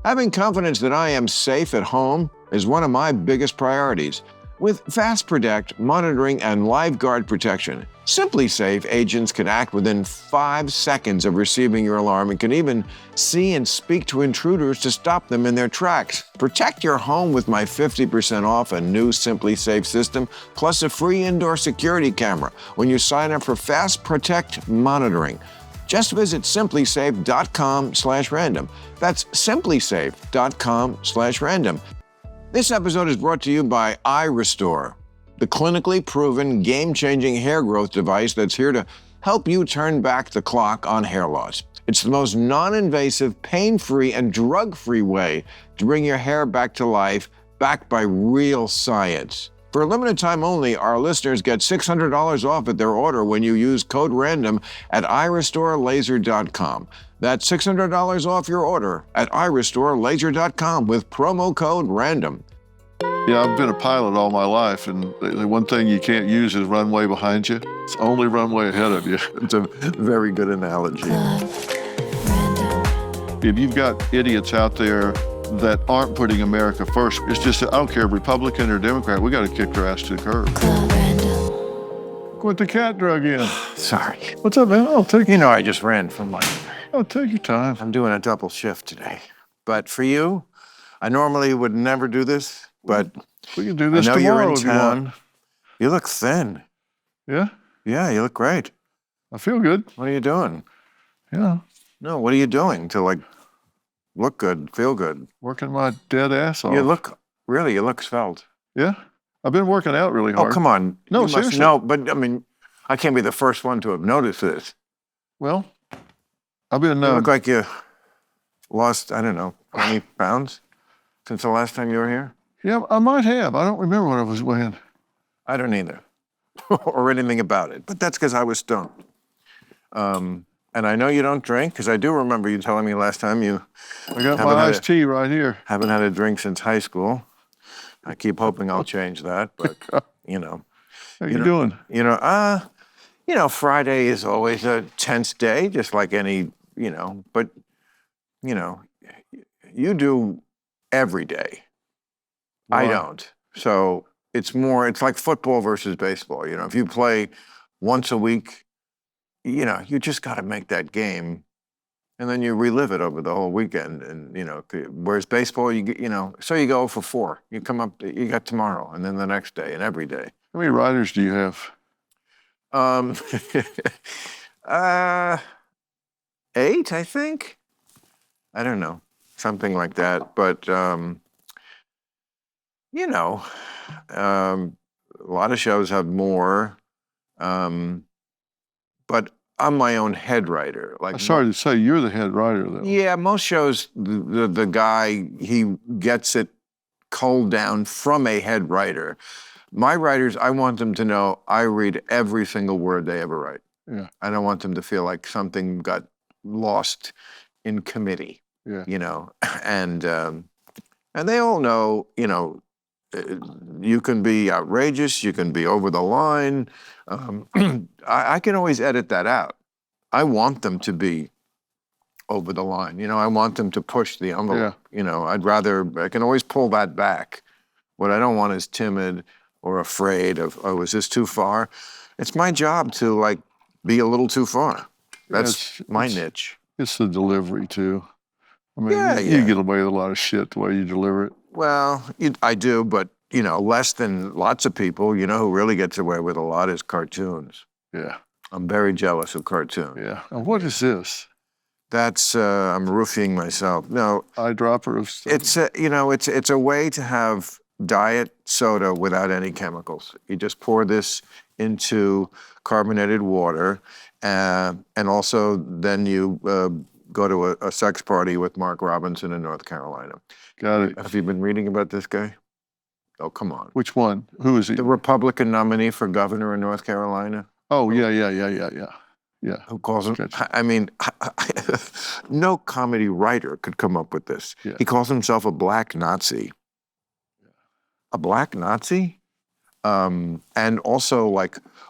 Having confidence that I am safe at home is one of my biggest priorities. With Fast Protect monitoring and LiveGuard protection, Simply Safe agents can act within 5 seconds of receiving your alarm and can even see and speak to intruders to stop them in their tracks. Protect your home with my 50% off a new Simply Safe system, plus a free indoor security camera when you sign up for Fast Protect monitoring. Just visit simplysafe.com/random. That's simplysafe.com/random. This episode is brought to you by iRestore, the clinically proven game-changing hair growth device that's here to help you turn back the clock on hair loss. It's the most non-invasive, pain-free, and drug-free way to bring your hair back to life, backed by real science. For a limited time only, our listeners get $600 off at their order when you use code RANDOM at irestorelaser.com. That's $600 off your order at irestorelaser.com with promo code RANDOM. Yeah, I've been a pilot all my life, and the one thing you can't use is runway behind you. It's only runway ahead of you. It's a very good analogy. If you've got idiots out there that aren't putting America first, it's just, I don't care, Republican or Democrat, we got to kick their ass to the curb. Quit the cat drug in. Sorry. What's up, man? Oh, take You know, I just ran from my... Oh, take your time. I'm doing a double shift today. But for you, I normally would never do this, but We can do this I know tomorrow you're in if you want. town. You look thin. Yeah? Yeah, you look great. I feel good. What are you doing? Yeah. No, what are you doing to, like, look good, feel good? Working my dead ass off. You look svelte. Yeah? I've been working out really hard. Oh, come on. No, You must seriously. know, but, I mean, I can't be the first one to have noticed this. Well, I've been... You look like you lost, I don't know, 20 pounds since the last time you were here. Yeah, I might have. I don't remember what I was weighing. I don't either, or anything about it. But that's because I was stoned. And I know you don't drink, because I do remember you telling me last time you I got Haven't my had iced tea right here. haven't had a drink since high school. I keep hoping I'll change that, but you know. How you doing? Friday is always a tense day, just like any, but you do every day. I Why? don't. So it's like football versus baseball. If you play once a week, you just got to make that game, and then you relive it over the whole weekend. And whereas baseball, so you go for 4. You come up, you got tomorrow, and then the next day, and every day. How many riders do you have? 8, I think. I don't know, something like that. But a lot of shows have more. But I'm my own head writer. I'm sorry to say, you're the head writer, though. Yeah, most shows, the guy, he gets it culled down from a head writer. My writers, I want them to know I read every single word they ever write. Yeah. I don't want them to feel like something got lost in committee. Yeah. And they all know, you can be outrageous, you can be over the line. I can always edit that out. I want them to be over the line. I want them to push the envelope. I can always pull that back. What I don't want is timid or afraid of, is this too far? It's my job to, be a little too far. That's my niche. It's the delivery, too. I mean, Yeah. you get away with a lot of shit the way you deliver it. Well, I do, but, less than lots of people. Who really gets away with a lot is cartoons. Yeah. I'm very jealous of cartoons. Yeah. And what is this? That's, I'm roofing myself. No, Eyedropper of stuff. it's a way to have diet soda without any chemicals. You just pour this into carbonated water, and also then you go to a sex party with Mark Robinson in North Carolina. Got it. Have you been reading about this guy? Oh, come on. Which one? Who is he? The Republican nominee for governor in North Carolina. Oh, yeah. Yeah. Who calls him? Gotcha. I mean, no comedy writer could come up with this. Yeah. He calls himself a black Nazi. A black Nazi? And also,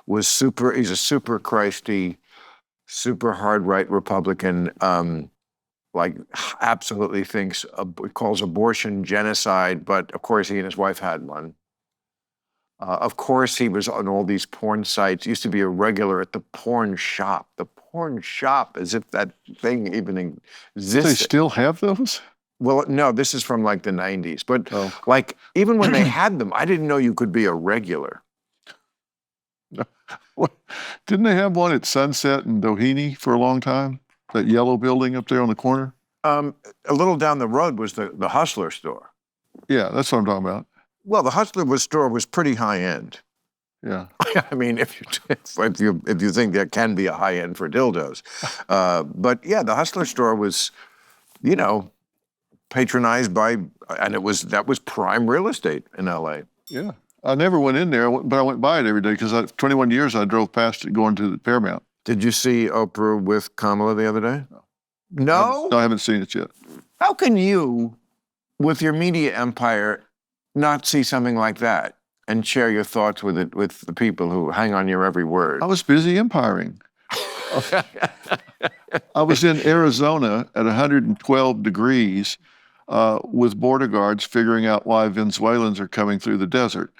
he's a super Christy, super hard right Republican. like absolutely thinks, calls abortion genocide, but of course he and his wife had one. Of course he was on all these porn sites, used to be a regular at the porn shop. The porn shop, as if that thing even existed. They still have those? Well, no, this is from like the 90s. But like, even when they had them, I didn't know you could be a regular. Didn't they have one at Sunset in Doheny for a long time? That yellow building up there on the corner? A little down the road was the Hustler store. Yeah, that's what I'm talking about. Well, the Hustler store was pretty high end. Yeah. I mean, if you think there can be a high end for dildos, but yeah, the Hustler store was, you know, patronized by, and that was prime real estate in L.A. Yeah, I never went in there, but I went by it every day because 21 years I drove past it going to the Paramount. Did you see Oprah with Kamala the other day? No. No, I haven't seen it yet. How can you, with your media empire, not see something like that and share your thoughts with it with the people who hang on your every word? I was busy empiring. I was in Arizona at 112 degrees with border guards figuring out why Venezuelans are coming through the desert.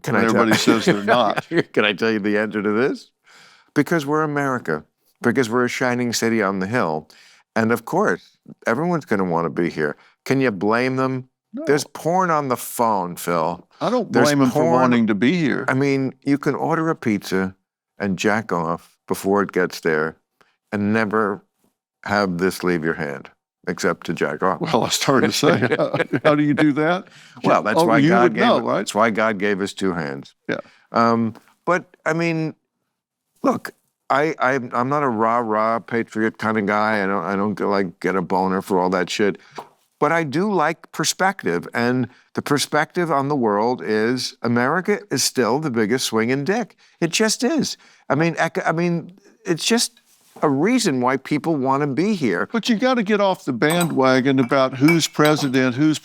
Everybody says they're not. Can I tell you the answer to this? Because we're America. Because we're a shining city on the hill. And of course, everyone's going to want to be here. Can you blame them? No. There's porn on the phone, Phil. I don't blame them for wanting to be here. I mean, you can order a pizza and jack off before it gets there and never have this leave your hand, except to jack off. Well, I started to say, how do you do that? Well, that's why God gave right? That's why God gave us two hands. Yeah. But I mean, look, I'm not a rah-rah patriot kind of guy. I don't like get a boner for all that shit. But I do like perspective, and the perspective on the world is America is still the biggest swinging dick. It just is. I mean, it's just a reason why people want to be here. But you got to get off the bandwagon about who's president, he's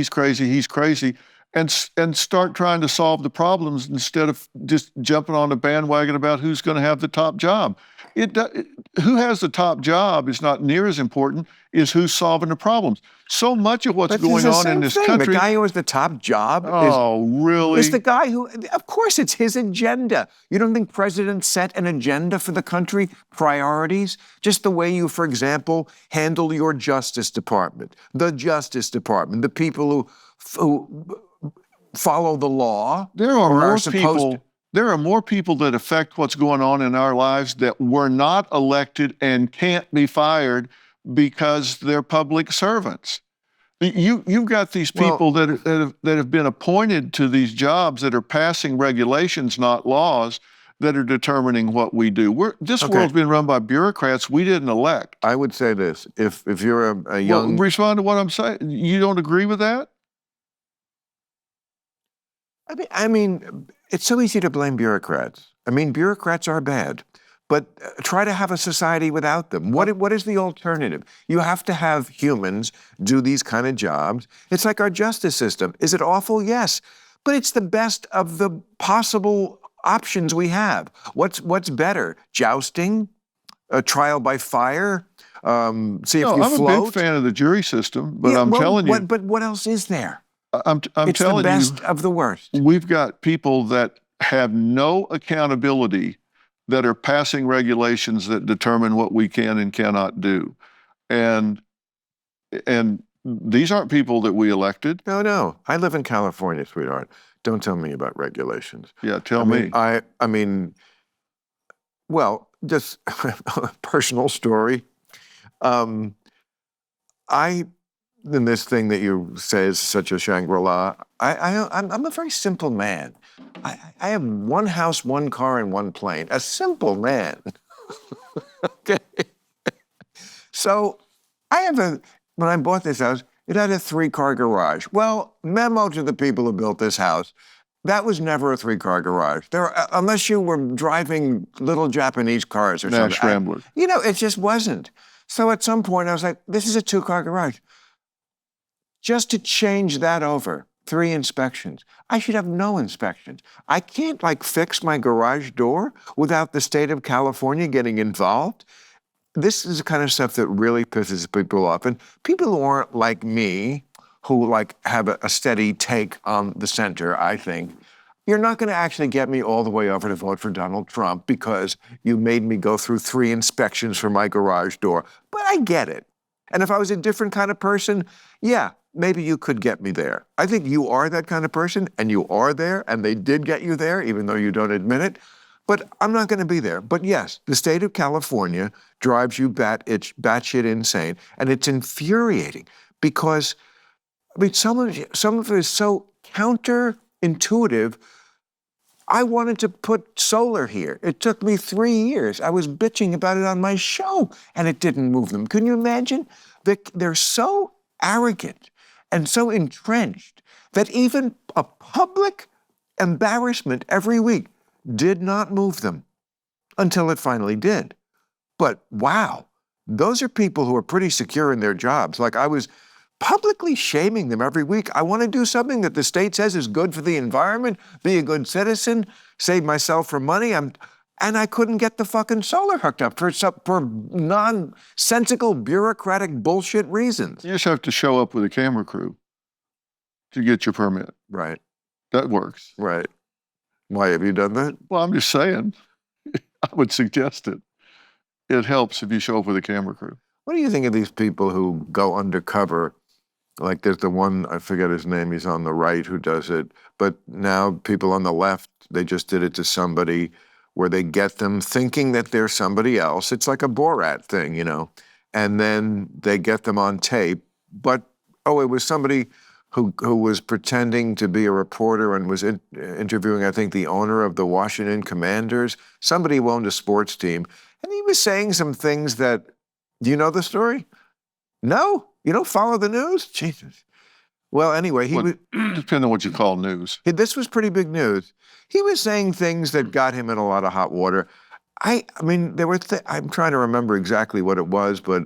crazy, and start trying to solve the problems instead of just jumping on the bandwagon about who's going to have the top job. Who has the top job is not near as important as who's solving the problems. So much of what's going on in this country. The guy who has the top job really? Is the guy who, of course, it's his agenda. You don't think presidents set an agenda for the country, priorities? Just the way you, for example, handle your Justice Department, the people who follow the law. There are more people that affect what's going on in our lives that were not elected and can't be fired because they're public servants. You've got these people that have been appointed to these jobs that are passing regulations, not laws, that are determining what we do. This world's been run by bureaucrats we didn't elect. I would say this: if you're a young, respond to what I'm saying. You don't agree with that? I mean, it's so easy to blame bureaucrats. I mean, bureaucrats are bad, but try to have a society without them. What is the alternative? You have to have humans do these kind of jobs. It's like our justice system. Is it awful? Yes, but it's the best of the possible options we have. What's better? Jousting? A trial by fire? See if you float? I'm a big fan of the jury system, but I'm telling you. But what else is there? I'm telling you, it's the best of the worst. We've got people that have no accountability that are passing regulations that determine what we can and cannot do. And these aren't people that we elected. No. I live in California, sweetheart. Don't tell me about regulations. Yeah, tell me. I mean, well, just a personal story. In this thing that you say is such a Shangri-La, I'm a very simple man. I have one house, one car, and one plane. A simple man. Okay. So when I bought this house, it had a 3-car garage. Well, memo to the people who built this house, that was never a 3-car garage. Unless you were driving little Japanese cars or something. Scrambler. It just wasn't. So at some point I was like, this is a 2-car garage. Just to change that over, 3 inspections. I should have no inspections. I can't fix my garage door without the state of California getting involved. this is the kind of stuff that really pisses people off. And people who aren't like me, who like have a steady take on the center, I think, you're not going to actually get me all the way over to vote for Donald Trump because you made me go through 3 inspections for my garage door. But I get it. And if I was a different kind of person, yeah, maybe you could get me there. I think you are that kind of person, and you are there, and they did get you there, even though you don't admit it. But I'm not going to be there. But yes, the state of California drives you batshit insane, and it's infuriating because, I mean, some of it is so counterintuitive. I wanted to put solar here. It took me 3 years. I was bitching about it on my show, and it didn't move them. Can you imagine? They're so arrogant and so entrenched that even a public embarrassment every week did not move them until it finally did. But wow, those are people who are pretty secure in their jobs. Like, I was publicly shaming them every week. I want to do something that the state says is good for the environment, be a good citizen, save myself from money. And I couldn't get the fucking solar hooked up for nonsensical bureaucratic bullshit reasons. You just have to show up with a camera crew to get your permit. Right. That works. Right. Why, have you done that? Well, I'm just saying, I would suggest it. It helps if you show up with a camera crew. What do you think of these people who go undercover? Like, there's the one, I forget his name, he's on the right who does it. But now people on the left, they just did it to somebody where they get them thinking that they're somebody else. It's like a Borat thing, you know. And then they get them on tape. But, oh, it was somebody who was pretending to be a reporter and was interviewing, I think, the owner of the Washington Commanders, somebody who owned a sports team. And he was saying some things that, do you know the story? No? You don't follow the news? Jesus. Well, anyway, depending on what you call news. This was pretty big news. He was saying things that got him in a lot of hot water. I mean, there were, I'm trying to remember exactly what it was, but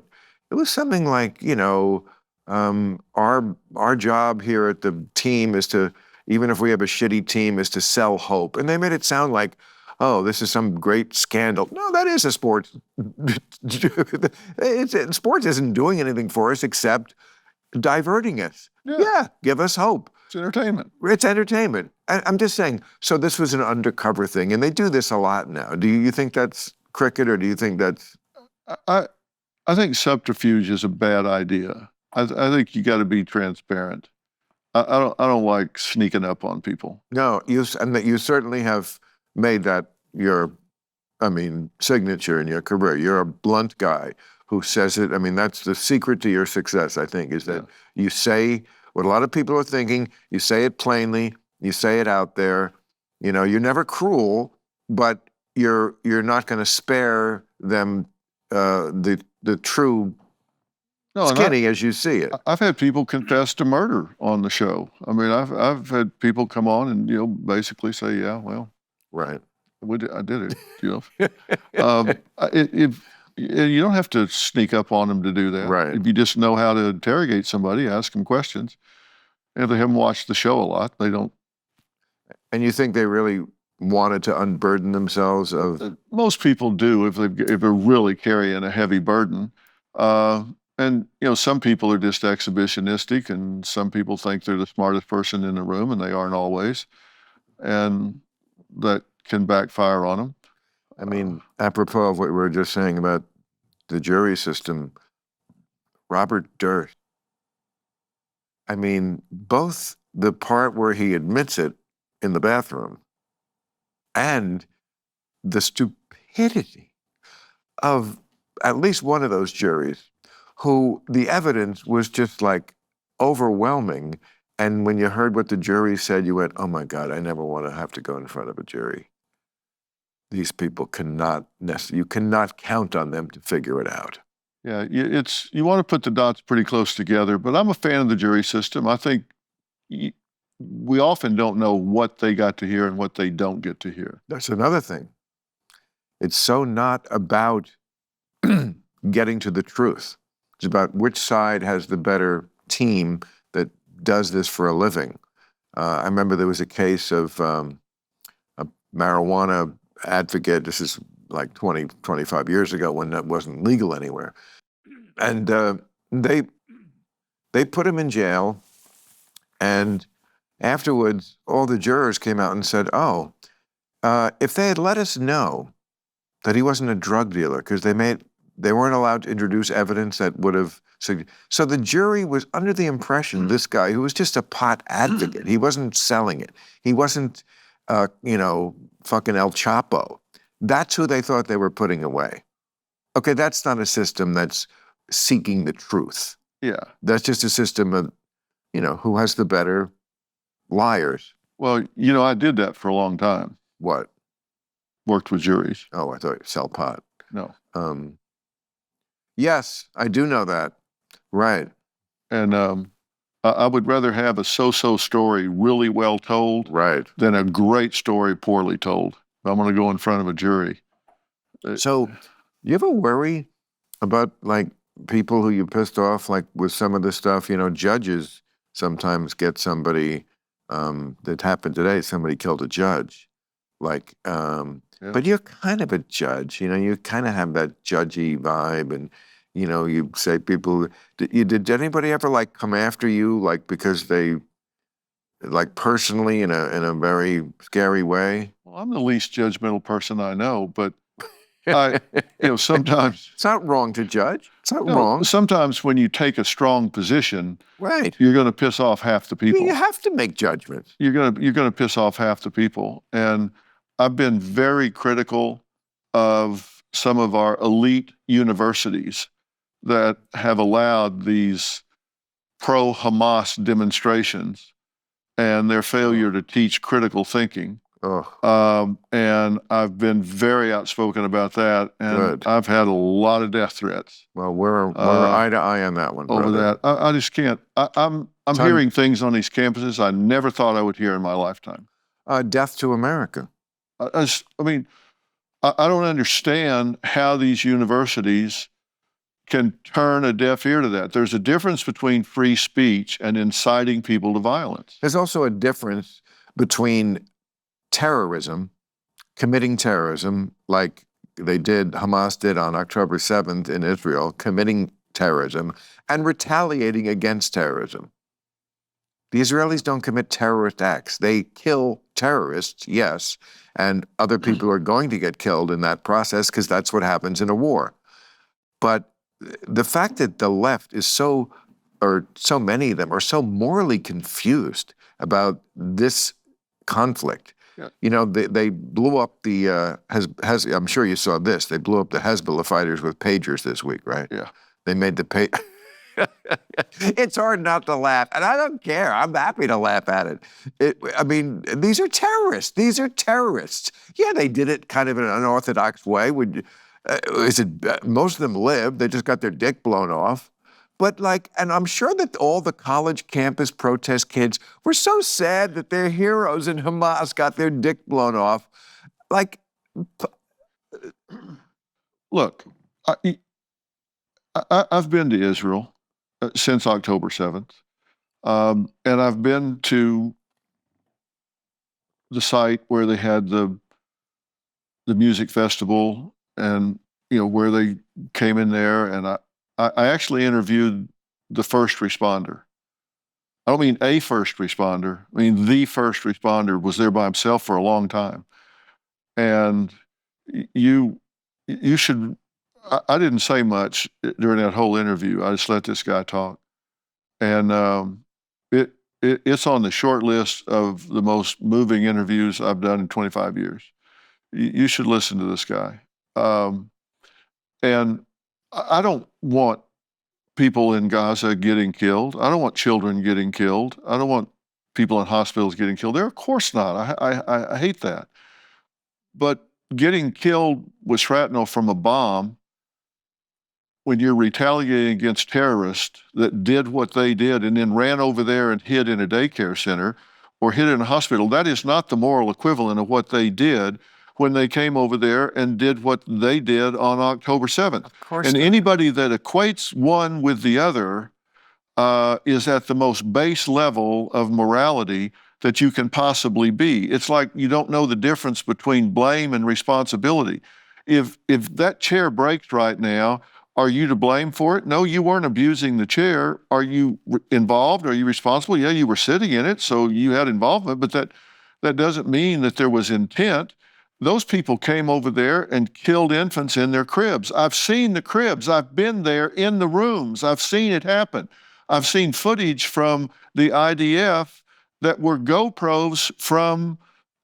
it was something like, you know, our job here at the team is to, even if we have a shitty team, is to sell hope. And they made it sound like, oh, this is some great scandal. No, that is a sports. Sports isn't doing anything for us except diverting us. Yeah, give us hope. It's entertainment. It's entertainment. I'm just saying, so this was an undercover thing, and they do this a lot now. Do you think that's cricket, or do you think that's... I think subterfuge is a bad idea. I think you got to be transparent. I don't like sneaking up on people. No, you certainly have made that your, signature in your career. You're a blunt guy who says it. I mean, that's the secret to your success, I think, is that you say what a lot of people are thinking, you say it plainly, you say it out there. You know, you're never cruel, but you're not going to spare them the true skinny as you see it. I've had people confess to murder on the show. I mean, I've had people come on and basically say, yeah, well, right, I did it. You don't have to sneak up on them to do that. Right. If you just know how to interrogate somebody, ask them questions. And if they haven't watched the show a lot, they don't. And you think they really wanted to unburden themselves of? Most people do if they're really carrying a heavy burden. And some people are just exhibitionistic, and some people think they're the smartest person in the room, and they aren't always. And that can backfire on them. I mean, apropos of what we were just saying about the jury system, Robert Durst. I mean, both the part where he admits it in the bathroom and the stupidity of at least one of those juries, who the evidence was just like overwhelming. And when you heard what the jury said, you went, oh my God, I never want to have to go in front of a jury. These people you cannot count on them to figure it out. Yeah, you want to put the dots pretty close together, but I'm a fan of the jury system. I think we often don't know what they got to hear and what they don't get to hear. That's another thing. It's so not about getting to the truth. It's about which side has the better team that does this for a living. I remember there was a case of a marijuana advocate. This is like 20, 25 years ago when that wasn't legal anywhere. And they put him in jail, and afterwards, all the jurors came out and said, "Oh, if they had let us know that he wasn't a drug dealer, because they weren't allowed to introduce evidence that would have." So the jury was under the impression this guy, who was just a pot advocate, he wasn't selling it, he wasn't, fucking El Chapo. That's who they thought they were putting away. Okay, that's not a system that's seeking the truth. Yeah. That's just a system of, who has the better liars. Well, I did that for a long time. What? Worked with juries. Oh, I thought you sell pot. No. Yes, I do know that. Right. And I would rather have a so-so story really well told Right. than a great story poorly told. I'm going to go in front of a jury. So, do you ever worry about like people who you pissed off, like with some of the stuff? Judges sometimes get somebody that happened today. Somebody killed a judge, like. Yeah. But you're kind of a judge. You kind of have that judgy vibe, and you say people. Did anybody ever like come after you, like because they, like personally in a very scary way? Well, I'm the least judgmental person I know, but sometimes It's not wrong to judge. It's not no, wrong. Sometimes when you take a strong position, Right. you're going to piss off half the people. You have to make judgments. You're going to piss off half the people. And I've been very critical of some of our elite universities that have allowed these pro-Hamas demonstrations and their failure to teach critical thinking. Oh. And I've been very outspoken about that, and Good. I've had a lot of death threats. Well, we're eye to eye on that one, over brother. that. I just can't. I'm hearing things on these campuses I never thought I would hear in my lifetime. Death to America. I don't understand how these universities can turn a deaf ear to that. There's a difference between free speech and inciting people to violence. There's also a difference between terrorism, committing terrorism, like Hamas did on October 7th in Israel, committing terrorism, and retaliating against terrorism. The Israelis don't commit terrorist acts. They kill terrorists, yes, and other people are going to get killed in that process because that's what happens in a war. But the fact that the left is so many of them are so morally confused about this conflict. Yeah. They blew up the I'm sure you saw this. They blew up the Hezbollah fighters with pagers this week, right? Yeah. They made the It's hard not to laugh, and I don't care. I'm happy to laugh at it. These are terrorists. These are terrorists. Yeah, they did it kind of in an unorthodox way. Most of them live. They just got their dick blown off. But and I'm sure that all the college campus protest kids were so sad that their heroes in Hamas got their dick blown off. Look, I've been to Israel since October 7th, and I've been to the site where they had the music festival, and where they came in there, and I actually interviewed the first responder. I don't mean a first responder. I mean the first responder was there by himself for a long time. And you should, I didn't say much during that whole interview. I just let this guy talk. And it's on the short list of the most moving interviews I've done in 25 years. You should listen to this guy. And I don't want people in Gaza getting killed. I don't want children getting killed. I don't want people in hospitals getting killed. Of course not. I hate that. But getting killed with shrapnel from a bomb, when you're retaliating against terrorists that did what they did and then ran over there and hid in a daycare center or hid in a hospital, that is not the moral equivalent of what they did when they came over there and did what they did on October 7th. Of course and not. Anybody that equates one with the other is at the most base level of morality that you can possibly be. It's like you don't know the difference between blame and responsibility. if that chair breaks right now, are you to blame for it? No, you weren't abusing the chair. Are you involved? Are you responsible? Yeah, you were sitting in it, so you had involvement, but that doesn't mean that there was intent. Those people came over there and killed infants in their cribs. I've seen the cribs. I've been there in the rooms. I've seen it happen. I've seen footage from the IDF that were GoPros from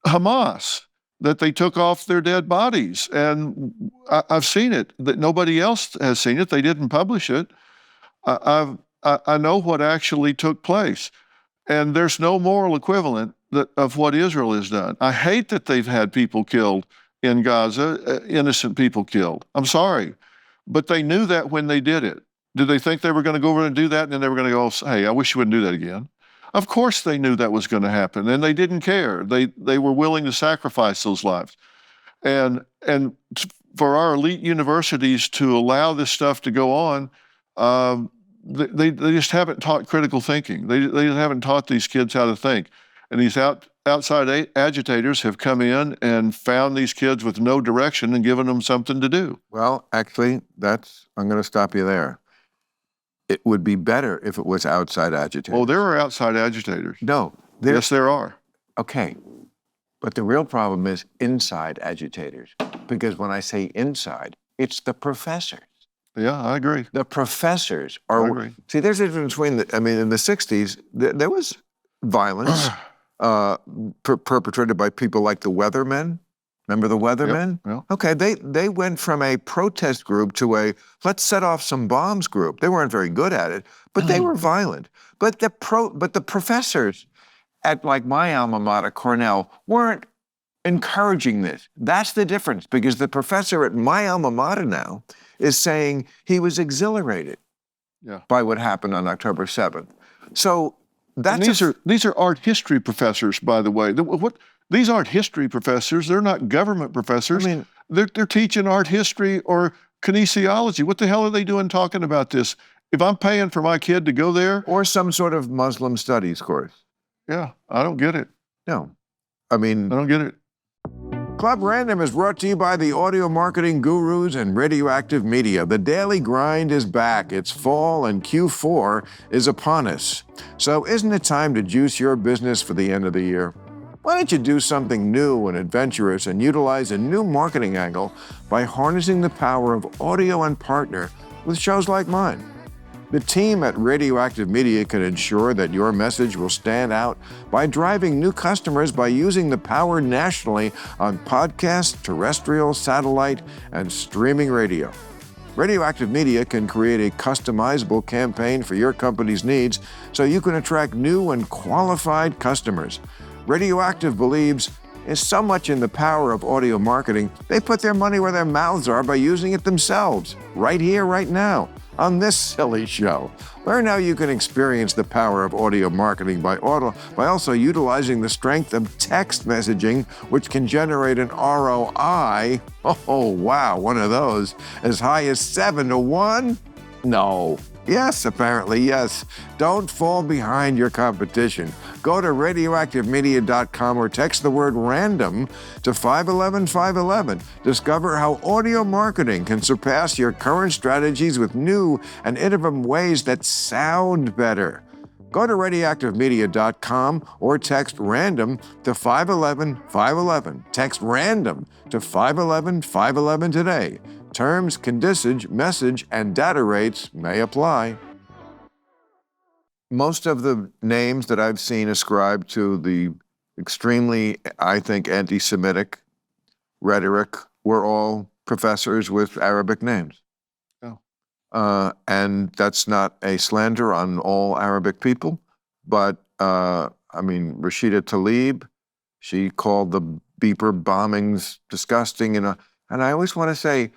Hamas that they took off their dead bodies. And I've seen it, that nobody else has seen it. They didn't publish it. I know what actually took place. And there's no moral equivalent of what Israel has done. I hate that they've had people killed in Gaza, innocent people killed. I'm sorry. But they knew that when they did it. Did they think they were going to go over and do that and then they were going to go, hey, I wish you wouldn't do that again? Of course they knew that was going to happen, and they didn't care. They were willing to sacrifice those lives. And for our elite universities to allow this stuff to go on, they just haven't taught critical thinking. They haven't taught these kids how to think. And these outside agitators have come in and found these kids with no direction and given them something to do. Well, actually, I'm going to stop you there. It would be better if it was outside agitators. Oh, there are outside agitators. No. Yes, there are. Okay. But the real problem is inside agitators. Because when I say inside, it's the professors. Yeah, I agree. The professors are... I agree. See, there's a difference between... in the 60s, there was violence perpetrated by people like the Weathermen. Remember the Weathermen? Yep. Okay, they went from a protest group to a let's set off some bombs group. They weren't very good at it, but they were violent. But the professors at like my alma mater, Cornell, weren't encouraging this. That's the difference, because the professor at my alma mater now is saying he was exhilarated by what happened on October 7th. So these are art history professors, by the way. These aren't history professors. They're not government professors. They're teaching art history or kinesiology. What the hell are they doing talking about this? If I'm paying for my kid to go there... Or some sort of Muslim studies course. Yeah, I don't get it. No. I don't get it. Club Random is brought to you by the audio marketing gurus and Radioactive Media. The daily grind is back. It's fall and Q4 is upon us. So isn't it time to juice your business for the end of the year? Why don't you do something new and adventurous and utilize a new marketing angle by harnessing the power of audio and partner with shows like mine? The team at Radioactive Media can ensure that your message will stand out by driving new customers by using the power nationally on podcast, terrestrial, satellite, and streaming radio. Radioactive Media can create a customizable campaign for your company's needs so you can attract new and qualified customers. Radioactive believes is so much in the power of audio marketing, they put their money where their mouths are by using it themselves, right here, right now, on this silly show. Learn how you can experience the power of audio marketing by also utilizing the strength of text messaging, which can generate an ROI, oh wow, one of those, as high as 7 to 1? No. Yes, apparently, yes. Don't fall behind your competition. Go to radioactivemedia.com or text the word random to 511-511. Discover how audio marketing can surpass your current strategies with new and innovative ways that sound better. Go to radioactivemedia.com or text random to 511-511. Text random to 511-511 today. Terms, conditions, message, and data rates may apply. Most of the names that I've seen ascribed to the extremely, I think, anti-Semitic rhetoric were all professors with Arabic names. Oh. And that's not a slander on all Arabic people, but Rashida Tlaib, she called the beeper bombings disgusting, and I always want to say,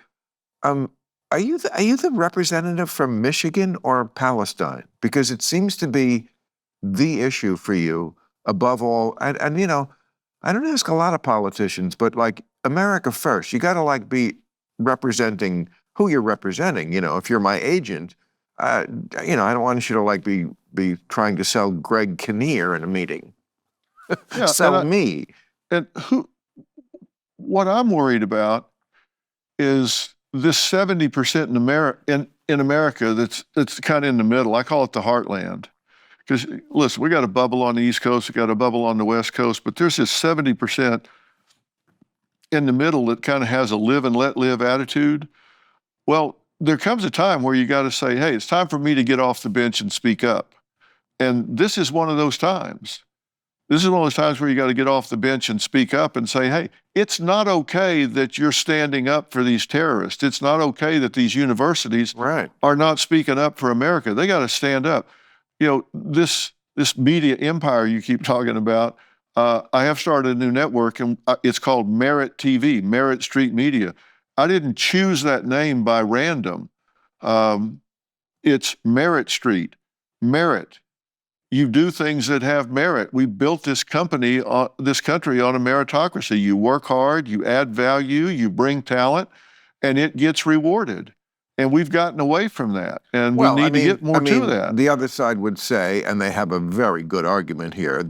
are you the representative from Michigan or Palestine? Because it seems to be the issue for you above all. And you know, I don't ask a lot of politicians, but like America first, you got to be representing who you're representing. You know, if you're my agent, I don't want you to be trying to sell Greg Kinnear in a meeting. Sell me. And what I'm worried about is this 70% in America that's kind of in the middle. I call it the heartland. Because listen, we got a bubble on the East Coast, we got a bubble on the West Coast, but there's this 70% in the middle that kind of has a live and let live attitude. Well, there comes a time where you got to say, hey, it's time for me to get off the bench and speak up. And this is one of those times. This is one of those times where you got to get off the bench and speak up and say, hey, it's not okay that you're standing up for these terrorists. It's not okay that these universities are not speaking up for America. They got to stand up. You know, this media empire you keep talking about, I have started a new network, and it's called Merit TV, Merit Street Media. I didn't choose that name by random. It's Merit Street. Merit. You do things that have merit. We built this country on a meritocracy. You work hard, you add value, you bring talent, and it gets rewarded. And we've gotten away from that, and we need to get more to that. The other side would say, and they have a very good argument here,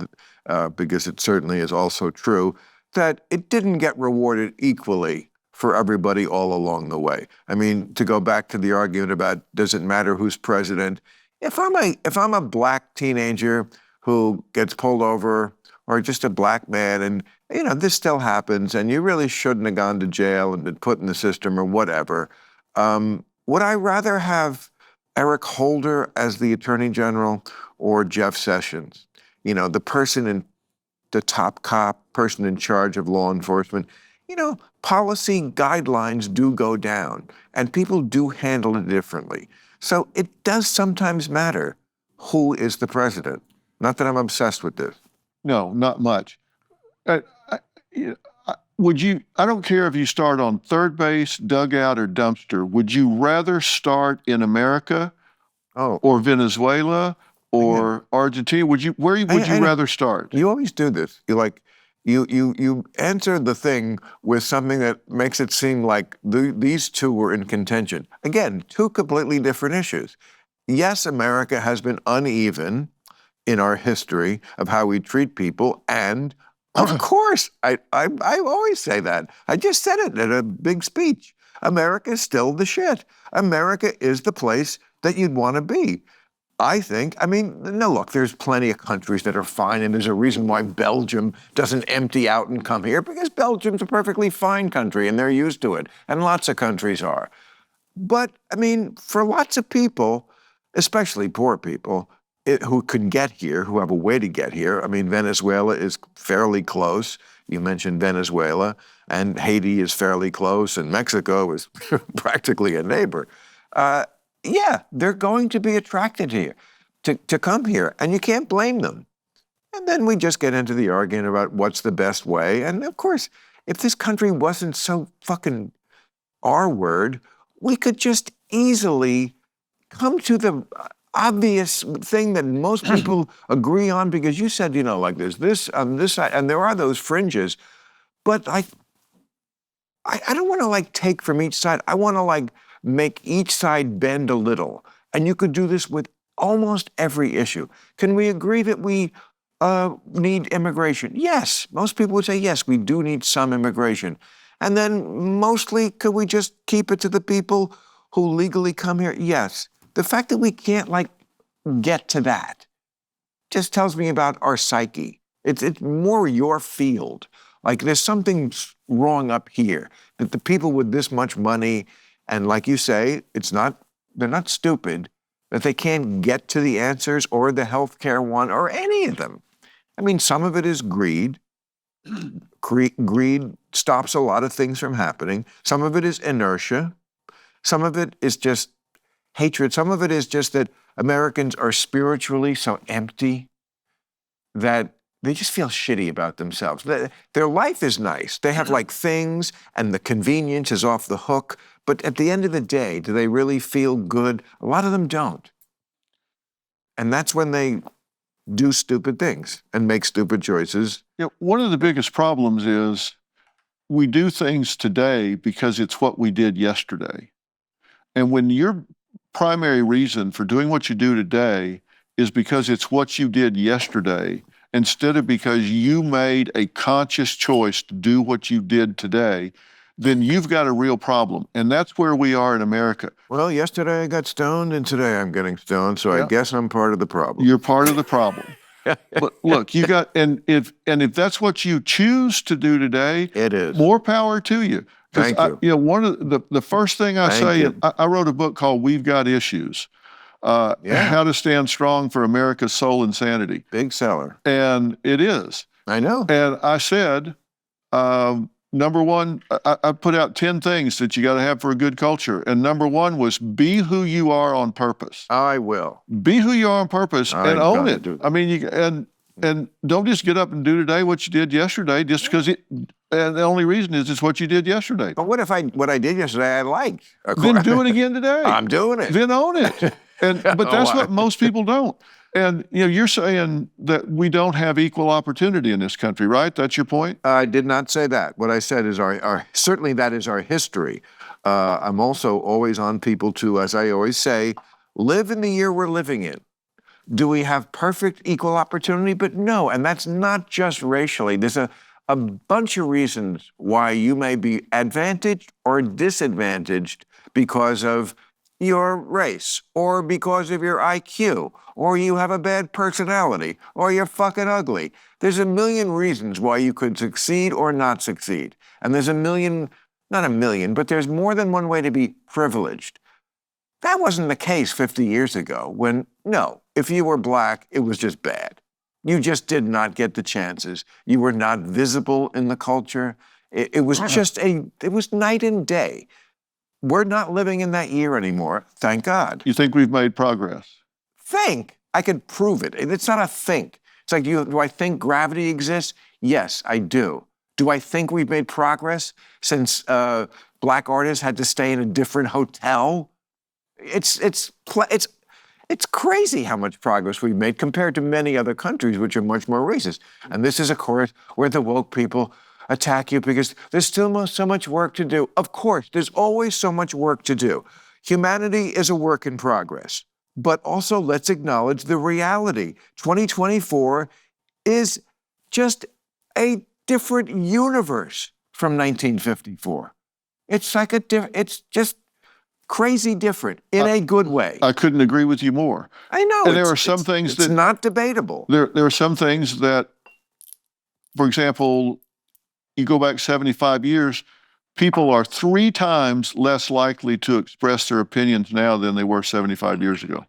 because it certainly is also true, that it didn't get rewarded equally for everybody all along the way. I mean, to go back to the argument about does it matter who's president, if I'm a black teenager who gets pulled over, or just a black man, and you know this still happens, and you really shouldn't have gone to jail and been put in the system or whatever, would I rather have Eric Holder as the Attorney General or Jeff Sessions? You know, the top cop, person in charge of law enforcement. You know, policy guidelines do go down, and people do handle it differently. So it does sometimes matter who is the president. Not that I'm obsessed with this. No, not much. I don't care if you start on third base, dugout, or dumpster. Would you rather start in America or Venezuela or Argentina? Where would you rather start? You always do this. You answer the thing with something that makes it seem like these two were in contention. Again, two completely different issues. Yes, America has been uneven in our history of how we treat people, and of course, I always say that. I just said it in a big speech. America is still the shit. America is the place that you'd want to be. I think, no, look, there's plenty of countries that are fine, and there's a reason why Belgium doesn't empty out and come here, because Belgium's a perfectly fine country, and they're used to it, and lots of countries are. But, for lots of people, especially poor people, who could get here, who have a way to get here, Venezuela is fairly close. You mentioned Venezuela, and Haiti is fairly close, and Mexico is practically a neighbor. Yeah, they're going to be attracted here, to come here, and you can't blame them. And then we just get into the argument about what's the best way. And of course, if this country wasn't so fucking R-word, we could just easily come to the obvious thing that most people agree on, because you said, like there's this on this side, and there are those fringes. But I don't want to take from each side. I want to make each side bend a little. And you could do this with almost every issue. Can we agree that we need immigration? Yes. Most people would say, yes, we do need some immigration. And then mostly, could we just keep it to the people who legally come here? Yes. The fact that we can't get to that just tells me about our psyche. It's more your field. There's something wrong up here, that the people with this much money, and like you say, they're not stupid, that they can't get to the answers or the healthcare one or any of them. Some of it is greed. Greed stops a lot of things from happening. Some of it is inertia. Some of it is just hatred. Some of it is just that Americans are spiritually so empty that they just feel shitty about themselves. Their life is nice. They have things, and the convenience is off the hook. But at the end of the day, do they really feel good? A lot of them don't. And that's when they do stupid things and make stupid choices. One of the biggest problems is we do things today because it's what we did yesterday. And when your primary reason for doing what you do today is because it's what you did yesterday, instead of because you made a conscious choice to do what you did today, then you've got a real problem. And that's where we are in America. Well, yesterday I got stoned and today I'm getting stoned, so I guess I'm part of the problem. You're part of the problem. But look, you got, and if that's what you choose to do today, It is. more power to you. Thank you. You know, one of the first thing I Thank say, you. I wrote a book called We've Got Issues. How to Stand Strong for America's Soul and Sanity. Big seller. And it is. I know. And I said, number one, I put out 10 things that you got to have for a good culture. And number one was be who you are on purpose. I will. Be who you are on purpose and own it. I mean, and don't just get up and do today what you did yesterday just because and the only reason is it's what you did yesterday. But what if what I did yesterday I liked? Then do it again today. I'm doing it. Then own it. But that's what most people don't. And you know, you're saying that we don't have equal opportunity in this country, right? That's your point? I did not say that. What I said is certainly that is our history. I'm also always on people to, as I always say, live in the year we're living in. Do we have perfect equal opportunity? But no, and that's not just racially. There's a bunch of reasons why you may be advantaged or disadvantaged because of your race, or because of your IQ, or you have a bad personality, or you're fucking ugly. There's a million reasons why you could succeed or not succeed. And there's not a million, but there's more than one way to be privileged. That wasn't the case 50 years ago when, no, if you were black, it was just bad. You just did not get the chances. You were not visible in the culture. It was just it was night and day. We're not living in that year anymore, thank God. You think we've made progress? Think. I could prove it. It's not a think. It's like, do I think gravity exists? Yes, I do. Do I think we've made progress since black artists had to stay in a different hotel? It's crazy how much progress we've made compared to many other countries which are much more racist. And this is, of course, where the woke people attack you because there's still so much work to do. Of course, there's always so much work to do. Humanity is a work in progress. But also let's acknowledge the reality. 2024 is just a different universe from 1954. It's like it's just crazy different in a good way. I couldn't agree with you more. I know. And there are some things that... It's not debatable. There are some things that, for example, you go back 75 years, people are 3 times less likely to express their opinions now than they were 75 years ago.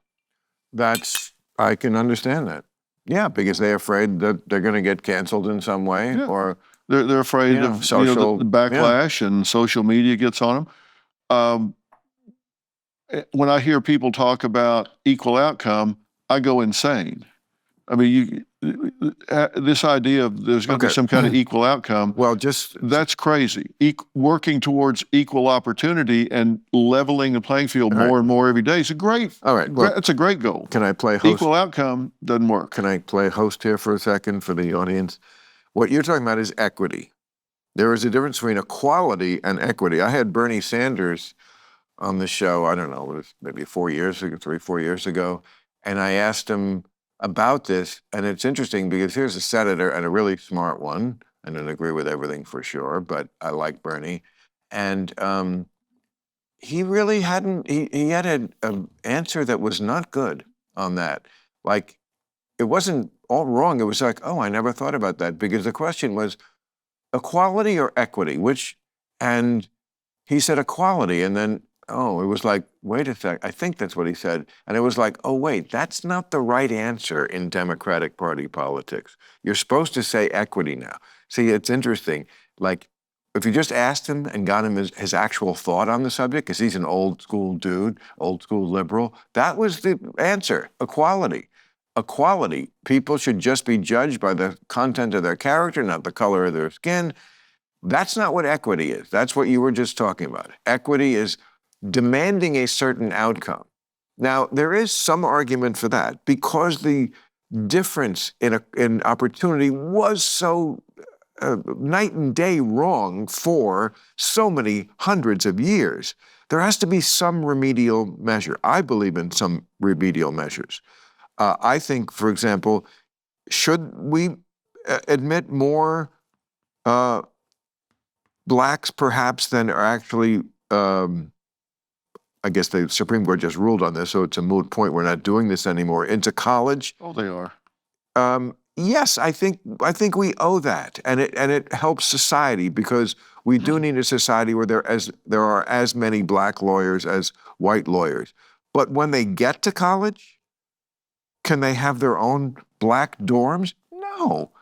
I can understand that. Yeah, because they're afraid that they're going to get canceled in some way, or they're afraid of social the backlash, and social media gets on them. When I hear people talk about equal outcome, I go insane. I mean, this idea of there's going to be some kind of equal outcome, well, that's crazy. Working towards equal opportunity and leveling the playing field more and more every day is a great, that's a great goal. Can I play host? Equal outcome doesn't work. Can I play host here for a second for the audience? What you're talking about is equity. There is a difference between equality and equity. I had Bernie Sanders on the show, I don't know, it was maybe 4 years ago, 3-4 years ago, and I asked him about this, and it's interesting because here's a senator and a really smart one. I don't agree with everything for sure, but I like Bernie. And he really hadn't, he had an answer that was not good on that. Like, it wasn't all wrong. It was like, oh, I never thought about that, because the question was equality or equity, and he said equality, and then, oh, it was like, wait a sec, I think that's what he said. And it was like, oh, wait, that's not the right answer in Democratic Party politics. You're supposed to say equity now. See, it's interesting. Like, if you just asked him and got him his actual thought on the subject, because he's an old school dude, old school liberal, that was the answer, equality. Equality. People should just be judged by the content of their character, not the color of their skin. That's not what equity is. That's what you were just talking about. Equity is demanding a certain outcome. Now, there is some argument for that because the difference in opportunity was so night and day wrong for so many hundreds of years. There has to be some remedial measure. I believe in some remedial measures. I think, for example, should we admit more blacks perhaps then are actually, I guess the Supreme Court just ruled on this, so it's a moot point. We're not doing this anymore. Into college? Oh, they are. Yes, I think we owe that, and it helps society because we do need a society where there are as many black lawyers as white lawyers. But when they get to college, can they have their own black dorms? No.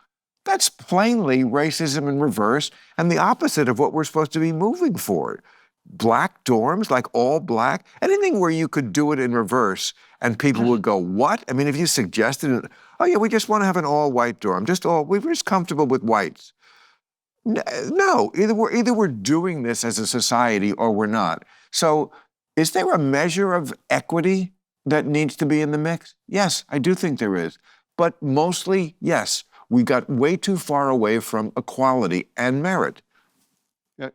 That's plainly racism in reverse and the opposite of what we're supposed to be moving for. Black dorms, like all black, anything where you could do it in reverse and people would go, what? I mean, if you suggested it, oh yeah, we just want to have an all-white dorm, we're just comfortable with whites. No, either we're doing this as a society or we're not. So is there a measure of equity that needs to be in the mix? Yes, I do think there is. But mostly, yes, we got way too far away from equality and merit.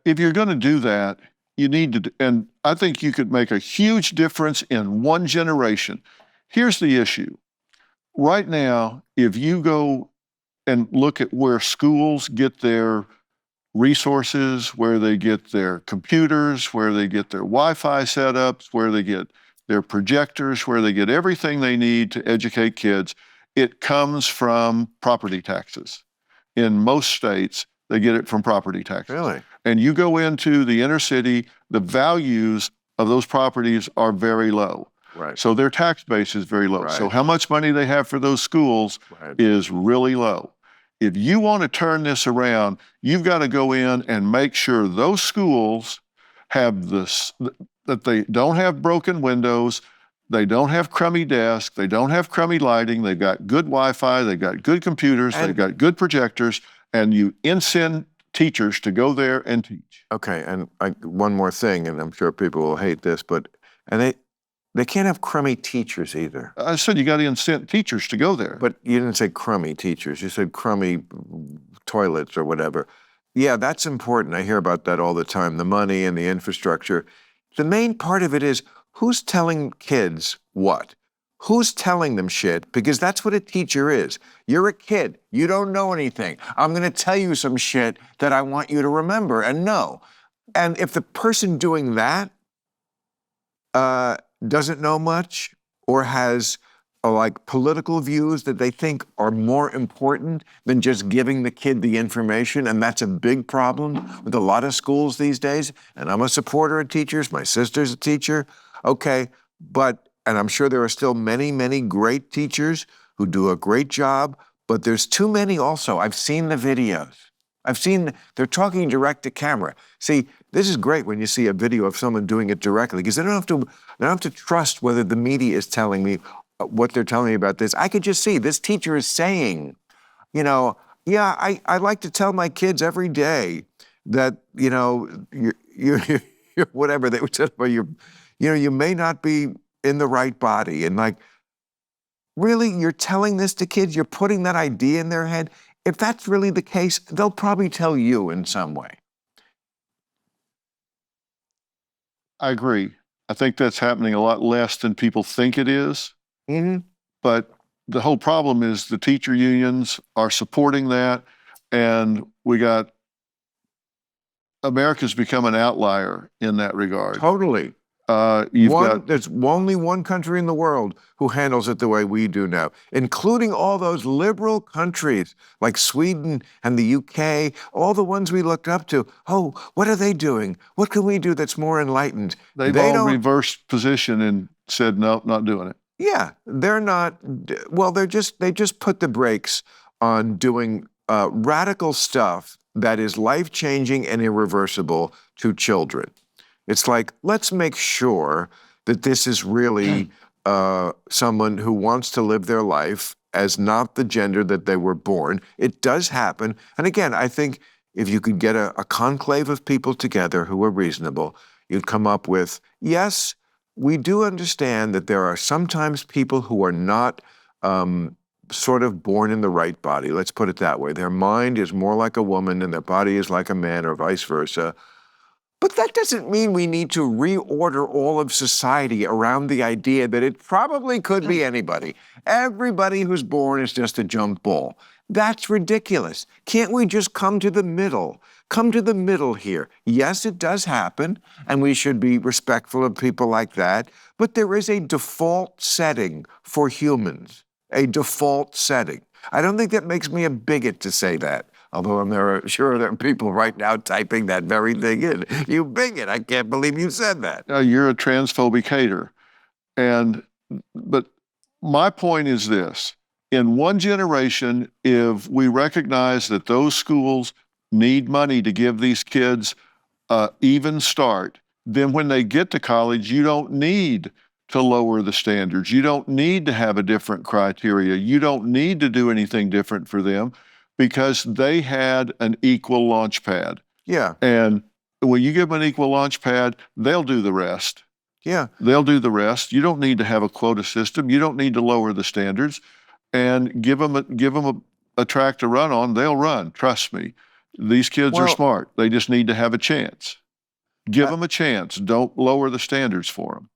If you're going to do that, you need to, and I think you could make a huge difference in one generation. Here's the issue. Right now, if you go and look at where schools get their resources, where they get their computers, where they get their Wi-Fi setups, where they get their projectors, where they get everything they need to educate kids, it comes from property taxes. In most states, they get it from property taxes. Really? And you go into the inner city, the values of those properties are very low. Right. So their tax base is very low. Right. So how much money they have for those schools is really low. If you want to turn this around, you've got to go in and make sure those schools have this, that they don't have broken windows, they don't have crummy desks, they don't have crummy lighting, they've got good Wi-Fi, they've got good computers, they've got good projectors, and you send teachers to go there and teach. Okay, and one more thing, and I'm sure people will hate this, but they can't have crummy teachers either. I said you got to incent teachers to go there. But you didn't say crummy teachers. You said crummy toilets or whatever. Yeah, that's important. I hear about that all the time, the money and the infrastructure. The main part of it is who's telling kids what? Who's telling them shit? Because that's what a teacher is. You're a kid. You don't know anything. I'm going to tell you some shit that I want you to remember and know. And if the person doing that doesn't know much or has like political views that they think are more important than just giving the kid the information, and that's a big problem with a lot of schools these days, and I'm a supporter of teachers, my sister's a teacher, okay, and I'm sure there are still many, many great teachers who do a great job, but there's too many also. I've seen the videos. They're talking direct to camera. See, this is great when you see a video of someone doing it directly because they don't have to trust whether the media is telling me what they're telling me about this. I could just see this teacher is saying, yeah, I like to tell my kids every day that, you're whatever they would tell you, you may not be in the right body. And like, really, you're telling this to kids? You're putting that idea in their head? If that's really the case, they'll probably tell you in some way. I agree. I think that's happening a lot less than people think it is. Mm-hmm. But the whole problem is the teacher unions are supporting that, and America's become an outlier in that regard. Totally. There's only one country in the world who handles it the way we do now, including all those liberal countries like Sweden and the UK, all the ones we looked up to. Oh, what are they doing? What can we do that's more enlightened? They've all reversed position and said, no, not doing it. Yeah, they're not. Well, they just put the brakes on doing radical stuff that is life-changing and irreversible to children. It's like, let's make sure that this is really someone who wants to live their life as not the gender that they were born. It does happen. And again, I think if you could get a conclave of people together who are reasonable, you'd come up with, yes, we do understand that there are sometimes people who are not sort of born in the right body. Let's put it that way. Their mind is more like a woman and their body is like a man or vice versa. But that doesn't mean we need to reorder all of society around the idea that it probably could be anybody. Everybody who's born is just a jump ball. That's ridiculous. Can't we just come to the middle? Come to the middle here. Yes, it does happen, and we should be respectful of people like that, but there is a default setting for humans, a default setting. I don't think that makes me a bigot to say that. Although sure there are people right now typing that very thing in. You bigot, I can't believe you said that. You're a transphobic hater. But my point is this. In one generation, if we recognize that those schools need money to give these kids an even start, then when they get to college, you don't need to lower the standards. You don't need to have a different criteria. You don't need to do anything different for them, because they had an equal launch pad. Yeah. And when you give them an equal launch pad, they'll do the rest. Yeah. They'll do the rest. You don't need to have a quota system. You don't need to lower the standards. And give them a track to run on. They'll run. Trust me. These kids are smart. They just need to have a chance. Give them a chance. Don't lower the standards for them.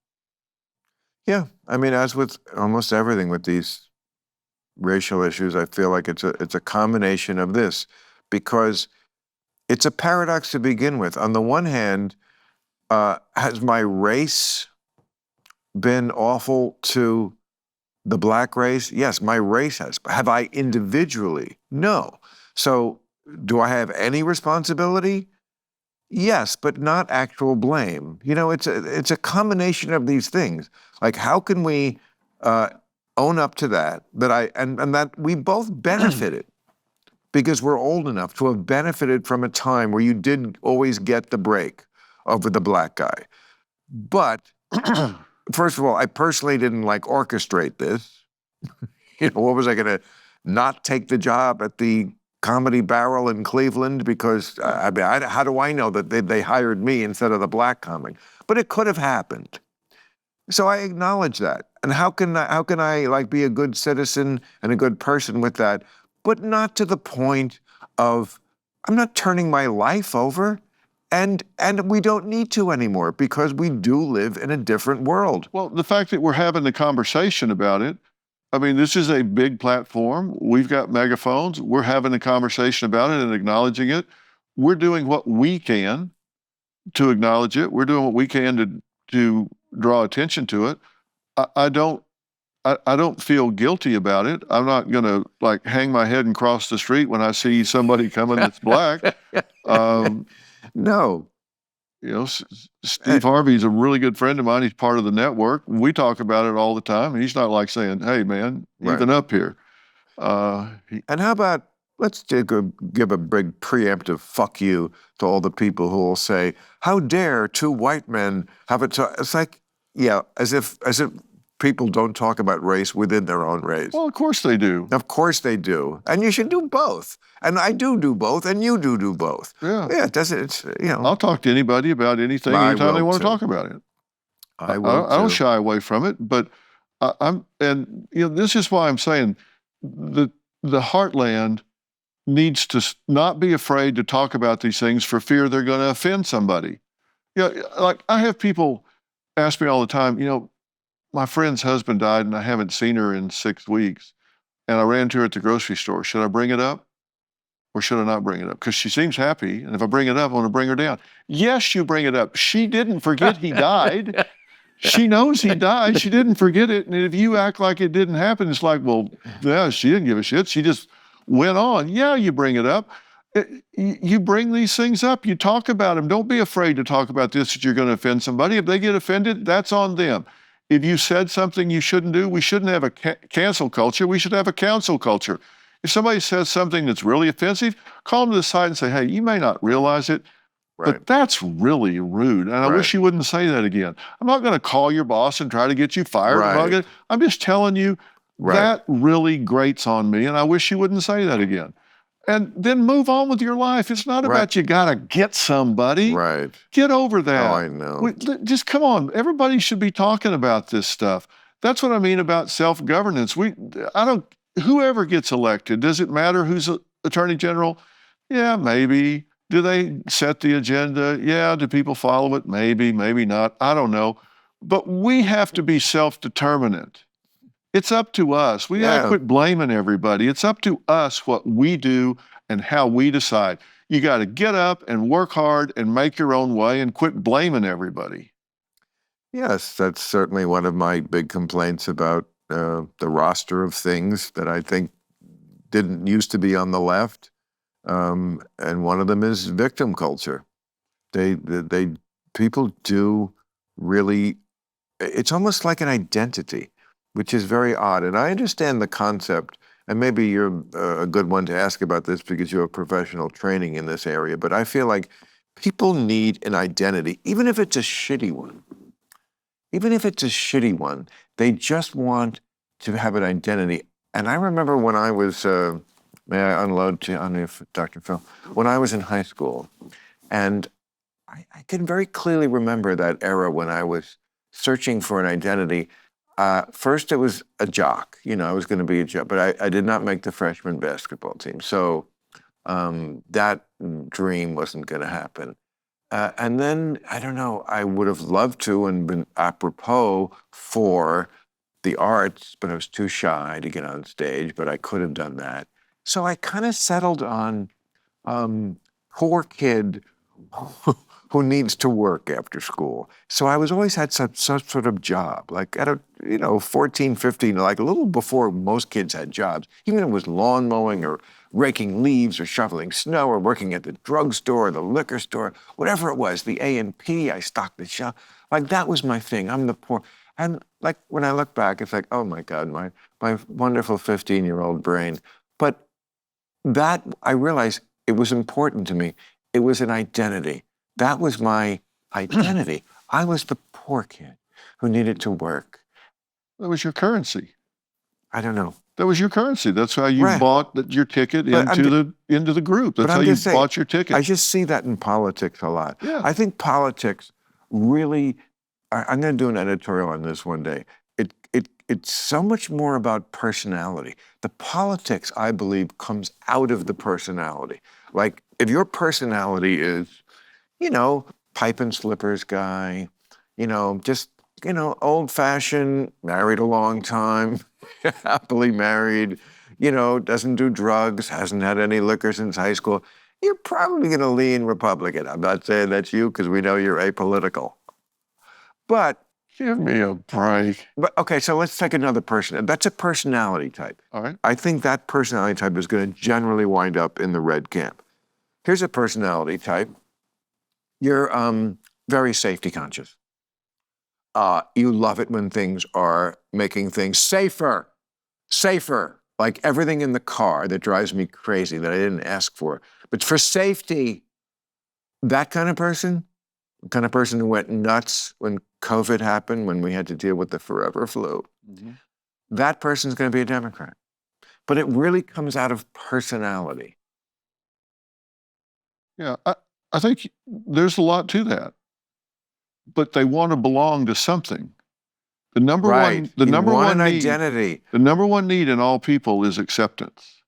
Yeah. I mean, as with almost everything with these racial issues, I feel like it's a combination of this, because it's a paradox to begin with. On the one hand, has my race been awful to the black race? Yes, my race has. Have I individually? No. So do I have any responsibility? Yes, but not actual blame. You know, it's a combination of these things. Like, how can we own up to that and that we both benefited because we're old enough to have benefited from a time where you didn't always get the break over the black guy. But first of all, I personally didn't like orchestrate this. You know, what was I going to not take the job at the Comedy Barrel in Cleveland because how do I know that they hired me instead of the black comic? But it could have happened. So I acknowledge that. And how can I like be a good citizen and a good person with that, but not to the point of I'm not turning my life over. And we don't need to anymore because we do live in a different world. Well, the fact that we're having the conversation about it, I mean, this is a big platform. We've got megaphones. We're having a conversation about it and acknowledging it. We're doing what we can to acknowledge it. We're doing what we can to draw attention to it. I don't feel guilty about it. I'm not going to like hang my head and cross the street when I see somebody coming that's black. No. You know, Steve Harvey's a really good friend of mine. He's part of the network. We talk about it all the time. And he's not like saying, hey, man, even up here. And how about, let's give a big preemptive fuck you to all the people who will say, how dare two white men have it? It's like, yeah, as if people don't talk about race within their own race. Well, of course they do. Of course they do. And you should do both. And I do both, and you do both. Yeah. Yeah, it's, you know. I'll talk to anybody about anything anytime they want to talk about it. I don't shy away from it, but this is why I'm saying the heartland needs to not be afraid to talk about these things for fear they're going to offend somebody. Yeah, like I have people ask me all the time, you know, my friend's husband died and I haven't seen her in 6 weeks. And I ran to her at the grocery store. Should I bring it up or should I not bring it up? Because she seems happy. And if I bring it up, I want to bring her down. Yes, you bring it up. She didn't forget he died. She knows he died. She didn't forget it. And if you act like it didn't happen, it's like, well, yeah, she didn't give a shit. She just went on. Yeah, you bring it up. You bring these things up. You talk about them. Don't be afraid to talk about this that you're going to offend somebody. If they get offended, that's on them. If you said something you shouldn't do, we shouldn't have a cancel culture. We should have a counsel culture. If somebody says something that's really offensive, call them to the side and say, hey, you may not realize it, but that's really rude. And I wish you wouldn't say that again. I'm not going to call your boss and try to get you fired. I'm just telling you that really grates on me, and I wish you wouldn't say that again. And then move on with your life. It's not about you got to get somebody. Right. Get over that. Oh, I know. Just come on. Everybody should be talking about this stuff. That's what I mean about self-governance. Whoever gets elected, does it matter who's Attorney General? Yeah, maybe. Do they set the agenda? Yeah. Do people follow it? Maybe, maybe not. I don't know. But we have to be self-determinant. It's up to us. We gotta Yeah. quit blaming everybody. It's up to us what we do and how we decide. You got to get up and work hard and make your own way and quit blaming everybody. Yes, that's certainly one of my big complaints about the roster of things that I think didn't used to be on the left. And one of them is victim culture. They people do really, it's almost like an identity, which is very odd. And I understand the concept, and maybe you're a good one to ask about this because you have professional training in this area, but I feel like people need an identity, even if it's a shitty one. Even if it's a shitty one, they just want to have an identity. And I remember when I was, may I unload on you, Dr. Phil? When I was in high school, and I can very clearly remember that era when I was searching for an identity. First, it was a jock. You know, I was going to be a jock, but I did not make the freshman basketball team. So that dream wasn't going to happen. And then, I don't know, I would have loved to and been apropos for the arts, but I was too shy to get on stage, but I could have done that. So I kind of settled on poor kid who needs to work after school. So I was always had some sort of job, like at 14, 15, like a little before most kids had jobs, even if it was lawn mowing or raking leaves or shoveling snow or working at the drugstore or the liquor store, whatever it was, the A&P, I stocked the shelf. Like that was my thing. I'm the poor. And like when I look back, it's like, oh my God, my wonderful 15-year-old brain. But that, I realized it was important to me. It was an identity. That was my identity. I was the poor kid who needed to work. That was your currency. I don't know. That was your currency. That's how you Right. bought your ticket into the group. That's how you bought your ticket. I just see that in politics a lot. Yeah. I think politics really, I'm going to do an editorial on this one day. It's so much more about personality. The politics, I believe, comes out of the personality. Like if your personality is, pipe and slippers guy, just, old-fashioned, married a long time, happily married, doesn't do drugs, hasn't had any liquor since high school, you're probably going to lean Republican. I'm not saying that's you because we know you're apolitical. But give me a break. But okay, so let's take another person. That's a personality type. All right. I think that personality type is going to generally wind up in the red camp. Here's a personality type. You're very safety conscious. You love it when things are making things safer. Like everything in the car that drives me crazy that I didn't ask for. But for safety, that kind of person who went nuts when COVID happened, when we had to deal with the forever flu, that person's going to be a Democrat. But it really comes out of personality. Yeah, I think there's a lot to that. But they want to belong to something. The number one need, identity. The number one need in all people is acceptance.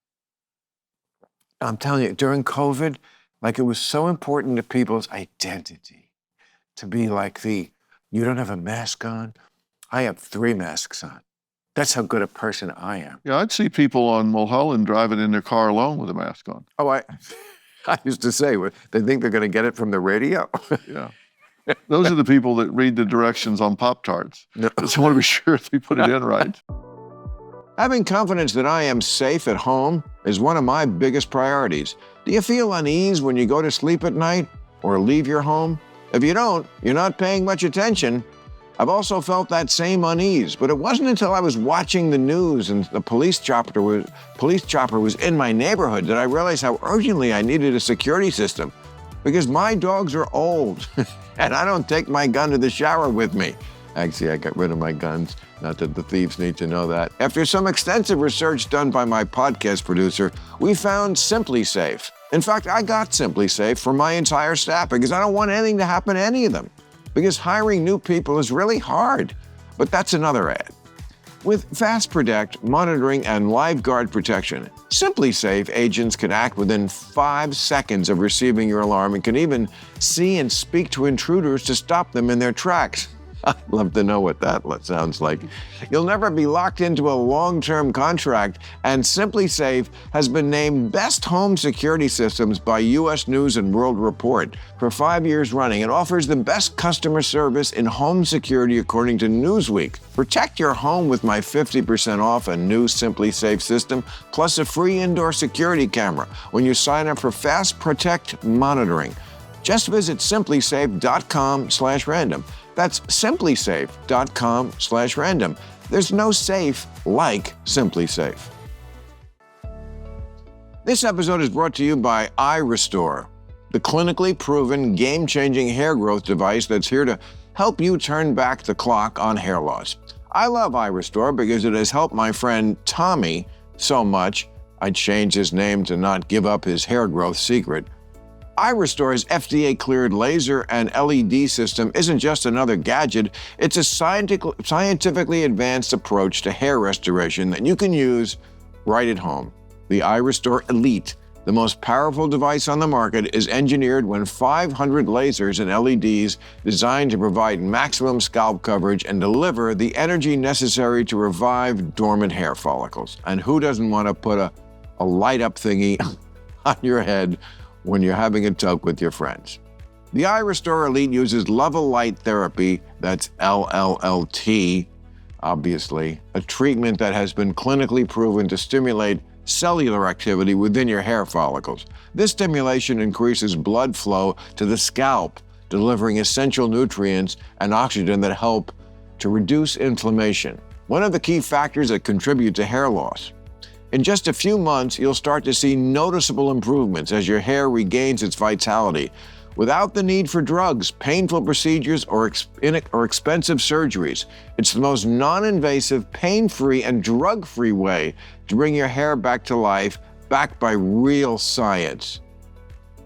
I'm telling you, during COVID, like it was so important to people's identity to be like you don't have a mask on? I have 3 masks on. That's how good a person I am. Yeah, I'd see people on Mulholland driving in their car alone with a mask on. Oh, I used to say, they think they're going to get it from the radio. Yeah. Those are the people that read the directions on Pop-Tarts. No. Just want to be sure they put it in right. Having confidence that I am safe at home is one of my biggest priorities. Do you feel unease when you go to sleep at night or leave your home? If you don't, you're not paying much attention. I've also felt that same unease, but it wasn't until I was watching the news and the police chopper was in my neighborhood that I realized how urgently I needed a security system. Because my dogs are old, and I don't take my gun to the shower with me. Actually, I got rid of my guns. Not that the thieves need to know that. After some extensive research done by my podcast producer, we found Simply Safe. In fact, I got Simply Safe for my entire staff because I don't want anything to happen to any of them. Because hiring new people is really hard. But that's another ad. With Fast Protect monitoring and LiveGuard protection, Simply Safe agents can act within 5 seconds of receiving your alarm and can even see and speak to intruders to stop them in their tracks. I'd love to know what that sounds like. You'll never be locked into a long-term contract, and Simply Safe has been named Best Home Security Systems by U.S. News and World Report for 5 years running. It offers the best customer service in home security according to Newsweek. Protect your home with my 50% off a new Simply Safe system, plus a free indoor security camera when you sign up for Fast Protect monitoring. Just visit simplysafe.com/random. That's simplysafe.com/random. There's no safe like Simply Safe. This episode is brought to you by iRestore, the clinically proven game-changing hair growth device that's here to help you turn back the clock on hair loss. I love iRestore because it has helped my friend Tommy so much, I'd change his name to not give up his hair growth secret. iRestore's FDA-cleared laser and LED system isn't just another gadget, it's a scientifically advanced approach to hair restoration that you can use right at home. The iRestore Elite, the most powerful device on the market, is engineered with 500 lasers and LEDs designed to provide maximum scalp coverage and deliver the energy necessary to revive dormant hair follicles. And who doesn't want to put a light-up thingy on your head when you're having a talk with your friends? The iRestore Elite uses level light therapy, that's LLLT, obviously, a treatment that has been clinically proven to stimulate cellular activity within your hair follicles. This stimulation increases blood flow to the scalp, delivering essential nutrients and oxygen that help to reduce inflammation, one of the key factors that contribute to hair loss. In just a few months, you'll start to see noticeable improvements as your hair regains its vitality, without the need for drugs, painful procedures, or expensive surgeries. It's the most non-invasive, pain-free, and drug-free way to bring your hair back to life, backed by real science.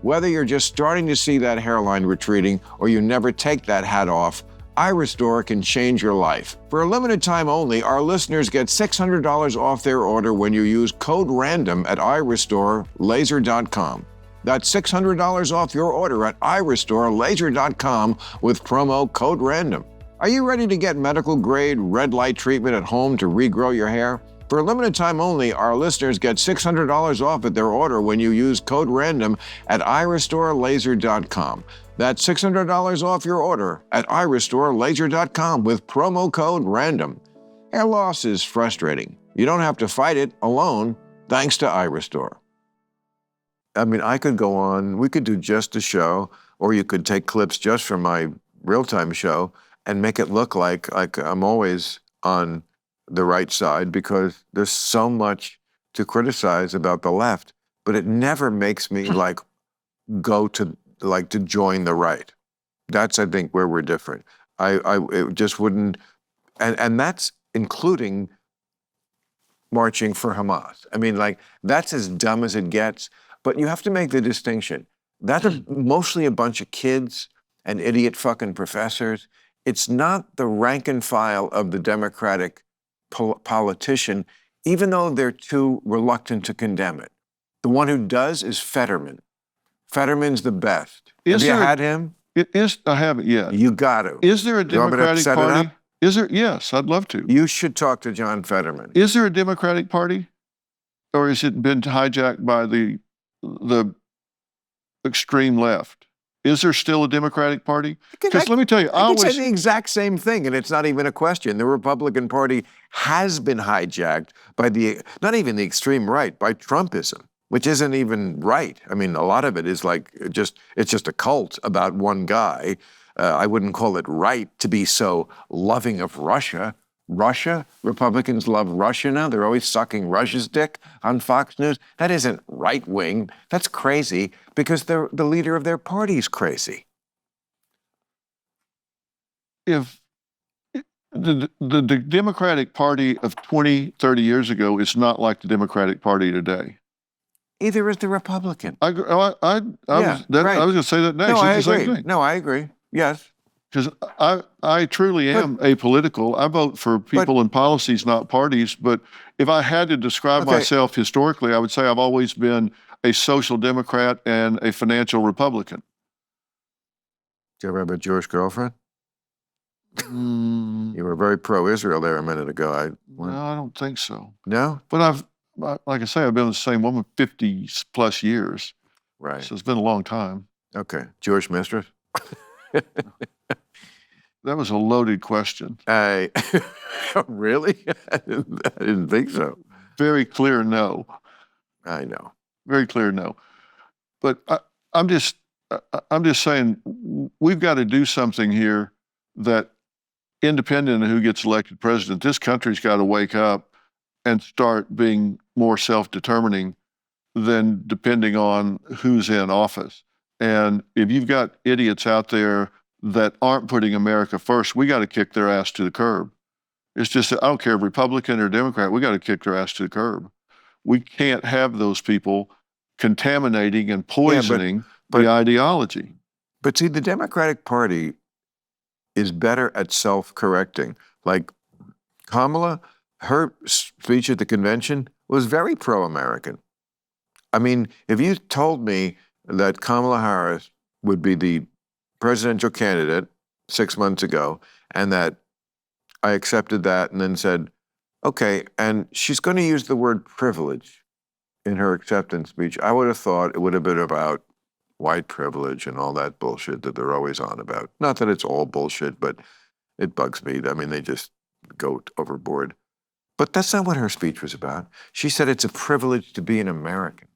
Whether you're just starting to see that hairline retreating or you never take that hat off, iRestore can change your life. For a limited time only, our listeners get $600 off their order when you use code RANDOM at iRestoreLaser.com. That's $600 off your order at iRestoreLaser.com with promo code RANDOM. Are you ready to get medical-grade red light treatment at home to regrow your hair? For a limited time only, our listeners get $600 off at their order when you use code RANDOM at iRestoreLaser.com. That's $600 off your order at iRestoreLaser.com with promo code RANDOM. Hair loss is frustrating. You don't have to fight it alone thanks to iRestore. I mean, I could go on, we could do just a show, or you could take clips just from my real-time show and make it look like I'm always on the right side, because there's so much to criticize about the left, but it never makes me go to to join the right. That's, I think, where we're different. It just wouldn't, and that's including marching for Hamas. I mean, that's as dumb as it gets, but you have to make the distinction. That's mostly a bunch of kids and idiot fucking professors. It's not the rank and file of the Democratic politician, even though they're too reluctant to condemn it. The one who does is Fetterman. Fetterman's the best. Have you had him? I haven't yet. You got to. Is there a Democratic Party? Is there? Yes, I'd love to. You should talk to John Fetterman. Is there a Democratic Party, or has it been hijacked by the extreme left? Is there still a Democratic Party? Because let me tell you, I can say the exact same thing, and it's not even a question. The Republican Party has been hijacked by not even the extreme right, by Trumpism, which isn't even right. I mean, a lot of it is it's just a cult about one guy. I wouldn't call it right to be so loving of Russia. Republicans love Russia now. They're always sucking Russia's dick on Fox News. That isn't right-wing. That's crazy because the leader of their party is crazy. If the Democratic Party of 20, 30 years ago is not like the Democratic Party today. Either is the Republican. I was going to say that next. No, I agree. No, I agree. Yes. because I truly am apolitical. I vote for people and policies, not parties. But if I had to describe myself historically, I would say I've always been a social democrat and a financial Republican. Do you ever have a Jewish girlfriend? Mm, You were very pro-Israel there a minute ago. no, I don't think so. No? But like I say, I've been with the same woman 50 plus years. Right. So it's been a long time. Okay. Jewish mistress? That was a loaded question. Really? I didn't think so. Very clear no. I know. Very clear no. But I'm just saying we've got to do something here that, independent of who gets elected president, this country's got to wake up and start being more self-determining than depending on who's in office. And if you've got idiots out there that aren't putting America first, we got to kick their ass to the curb. It's just, I don't care if Republican or Democrat, we got to kick their ass to the curb. We can't have those people contaminating and poisoning the ideology. But see, the Democratic Party is better at self-correcting. Like Kamala, her speech at the convention was very pro-American. I mean, if you told me that Kamala Harris would be the presidential candidate 6 months ago, and that I accepted that and then said, okay, and she's going to use the word privilege in her acceptance speech, I would have thought it would have been about white privilege and all that bullshit that they're always on about. Not that it's all bullshit, but it bugs me. I mean, they just go overboard. But that's not what her speech was about. She said it's a privilege to be an American,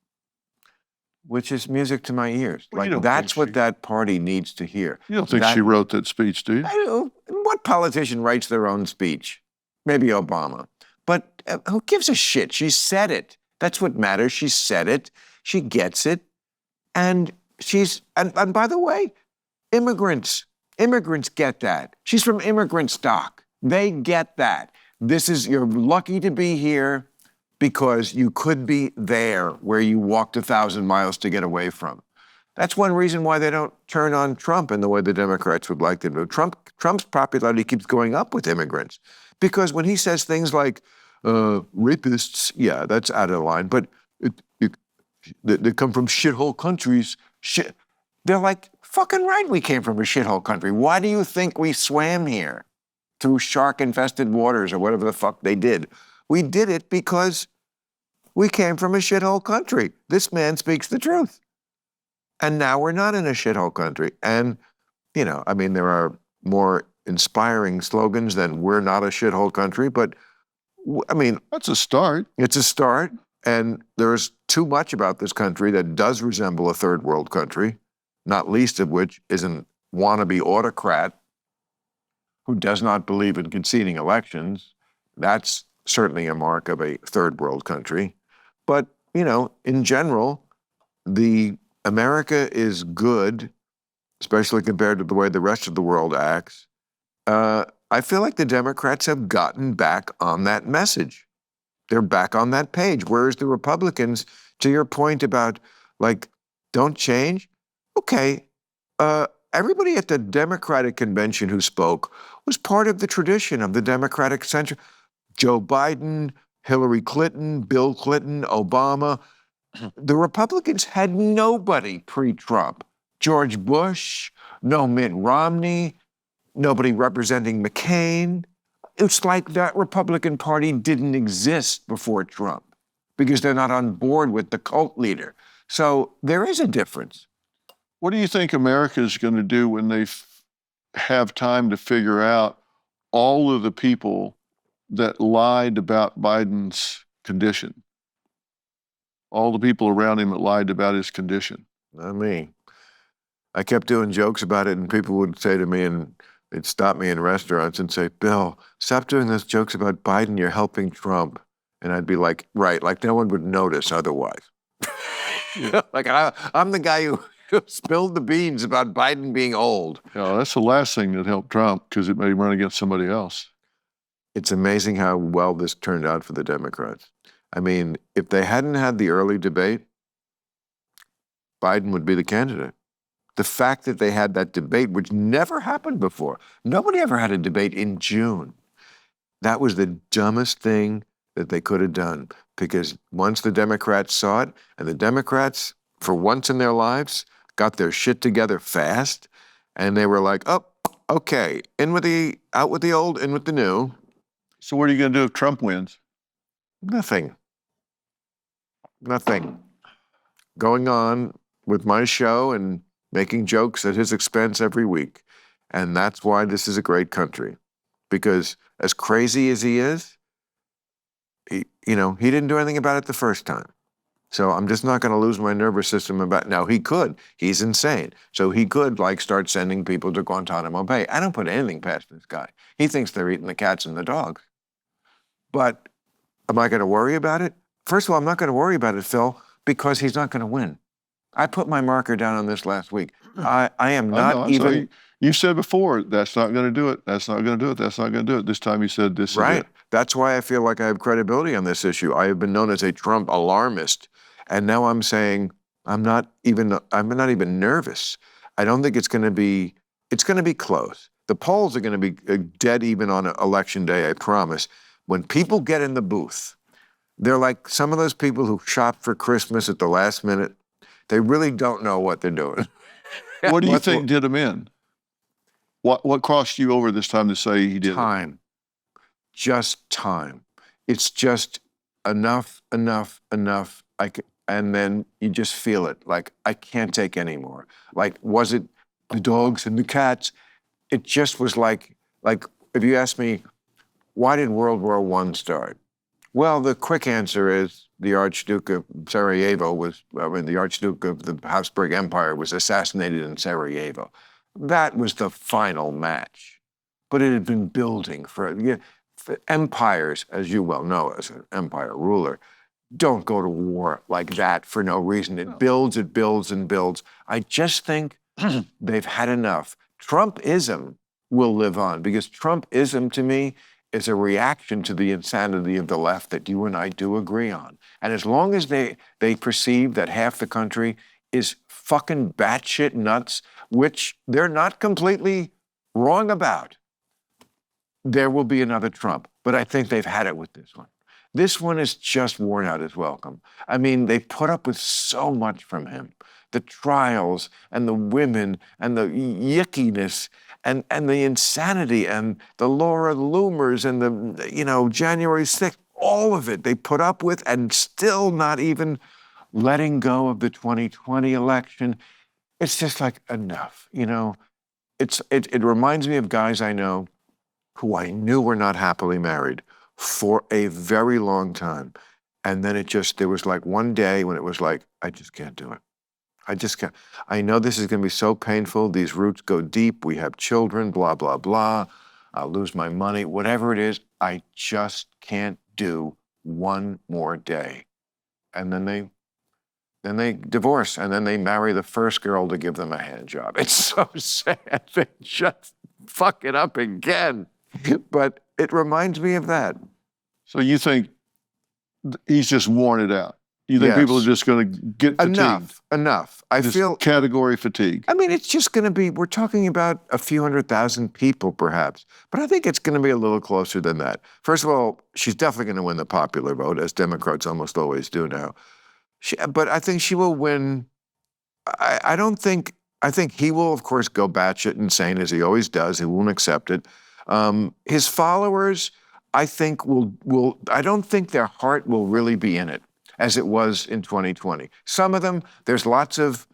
which is music to my ears. Well, like, that's what that party needs to hear. You don't think she wrote that speech, do you? I don't, what politician writes their own speech? Maybe Obama. But who gives a shit? She said it. That's what matters. She said it. She gets it. And and by the way, immigrants get that. She's from immigrant stock. They get that. You're lucky to be here because you could be there where you walked 1,000 miles to get away from. That's one reason why they don't turn on Trump in the way the Democrats would like them to. Trump's popularity keeps going up with immigrants because when he says things like rapists, yeah, that's out of line, but they come from shithole countries. They're like, fucking right, we came from a shithole country. Why do you think we swam here through shark-infested waters or whatever the fuck they did? We did it because we came from a shithole country. This man speaks the truth. And now we're not in a shithole country. And, you know, I mean, there are more inspiring slogans than we're not a shithole country, but I mean, that's a start. It's a start. And there's too much about this country that does resemble a third world country, not least of which is a wannabe autocrat who does not believe in conceding elections. That's certainly a mark of a third world country. But, you know, in general, America is good, especially compared to the way the rest of the world acts. I feel like the Democrats have gotten back on that message. They're back on that page. Whereas the Republicans, to your point about, like, don't change. Okay, everybody at the Democratic convention who spoke was part of the tradition of the Democratic Center. Joe Biden, Hillary Clinton, Bill Clinton, Obama. The Republicans had nobody pre-Trump. George Bush, no Mitt Romney, nobody representing McCain. It's like that Republican Party didn't exist before Trump because they're not on board with the cult leader. So there is a difference. What do you think America is going to do when they have time to figure out all of the people that lied about Biden's condition? All the people around him that lied about his condition? Not me. I kept doing jokes about it, and people would say to me, and they'd stop me in restaurants and say, Bill, stop doing those jokes about Biden, you're helping Trump. And I'd be like, right, like no one would notice otherwise. Yeah. Like I'm the guy who spilled the beans about Biden being old. Yeah, that's the last thing that helped Trump because it made him run against somebody else. It's amazing how well this turned out for the Democrats. I mean, if they hadn't had the early debate, Biden would be the candidate. The fact that they had that debate, which never happened before. Nobody ever had a debate in June. That was the dumbest thing that they could have done, because once the Democrats saw it, and the Democrats, for once in their lives, got their shit together fast, and they were like, oh, okay, out with the old, in with the new. So what are you going to do if Trump wins? Nothing. Going on with my show and making jokes at his expense every week. And that's why this is a great country. Because as crazy as he is, he didn't do anything about it the first time. So I'm just not going to lose my nervous system about. Now, he could. He's insane. So he could, start sending people to Guantanamo Bay. I don't put anything past this guy. He thinks they're eating the cats and the dogs. But am I going to worry about it? First of all, I'm not going to worry about it, Phil, because he's not going to win. I put my marker down on this last week. I am not even. You said before, that's not going to do it. That's not going to do it. That's not going to do it. This time you said this is it. That's why I feel like I have credibility on this issue. I have been known as a Trump alarmist. And now I'm saying I'm not even nervous. I don't think it's going to be close. The polls are going to be dead even on election day, I promise. When people get in the booth, they're like some of those people who shop for Christmas at the last minute. They really don't know what they're doing. What do you think did him in? What crossed you over this time to say he did time? Just time. It's just enough. And then you just feel it. Like, I can't take any more. Like, was it the dogs and the cats? It just was like if you ask me, why did World War I start? Well, the quick answer is the Archduke of Sarajevo the Archduke of the Habsburg Empire was assassinated in Sarajevo. That was the final match. But it had been building for empires, as you well know as an empire ruler, don't go to war like that for no reason. It builds, and builds. I just think they've had enough. Trumpism will live on, because Trumpism to me is a reaction to the insanity of the left that you and I do agree on. And as long as they perceive that half the country is fucking batshit nuts, which they're not completely wrong about, there will be another Trump. But I think they've had it with this one. This one is just worn out his welcome. I mean, they put up with so much from him. The trials and the women and the yickiness and the insanity and the Laura Loomers and the, January 6th, all of it they put up with, and still not even letting go of the 2020 election. It's just like, enough, It reminds me of guys I know who I knew were not happily married for a very long time. And then there was like one day when it was like, I just can't do it. I just can't. I know this is going to be so painful. These roots go deep. We have children, blah, blah, blah. I'll lose my money, whatever it is. I just can't do one more day. And then they divorce, and then they marry the first girl to give them a hand job. It's so sad. They just fuck it up again. But it reminds me of that. So you think he's just worn it out? You think people are just going to get fatigued? Enough. I feel category fatigue. I mean, it's just going to be, we're talking about a few 100,000 people perhaps, but I think it's going to be a little closer than that. First of all, she's definitely going to win the popular vote, as Democrats almost always do now. But I think she will win. I think he will, of course, go batshit insane, as he always does. He won't accept it. His followers, I think, I don't think their heart will really be in it, as it was in 2020. Some of them, there's lots of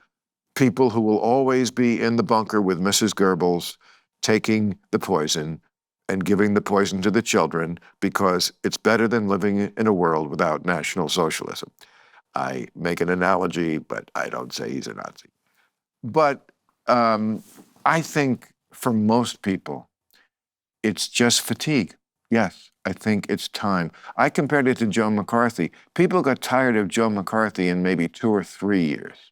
people who will always be in the bunker with Mrs. Goebbels, taking the poison and giving the poison to the children, because it's better than living in a world without National Socialism. I make an analogy, but I don't say he's a Nazi. But I think for most people, it's just fatigue. Yes, I think it's time. I compared it to Joe McCarthy. People got tired of Joe McCarthy in maybe 2 or 3 years.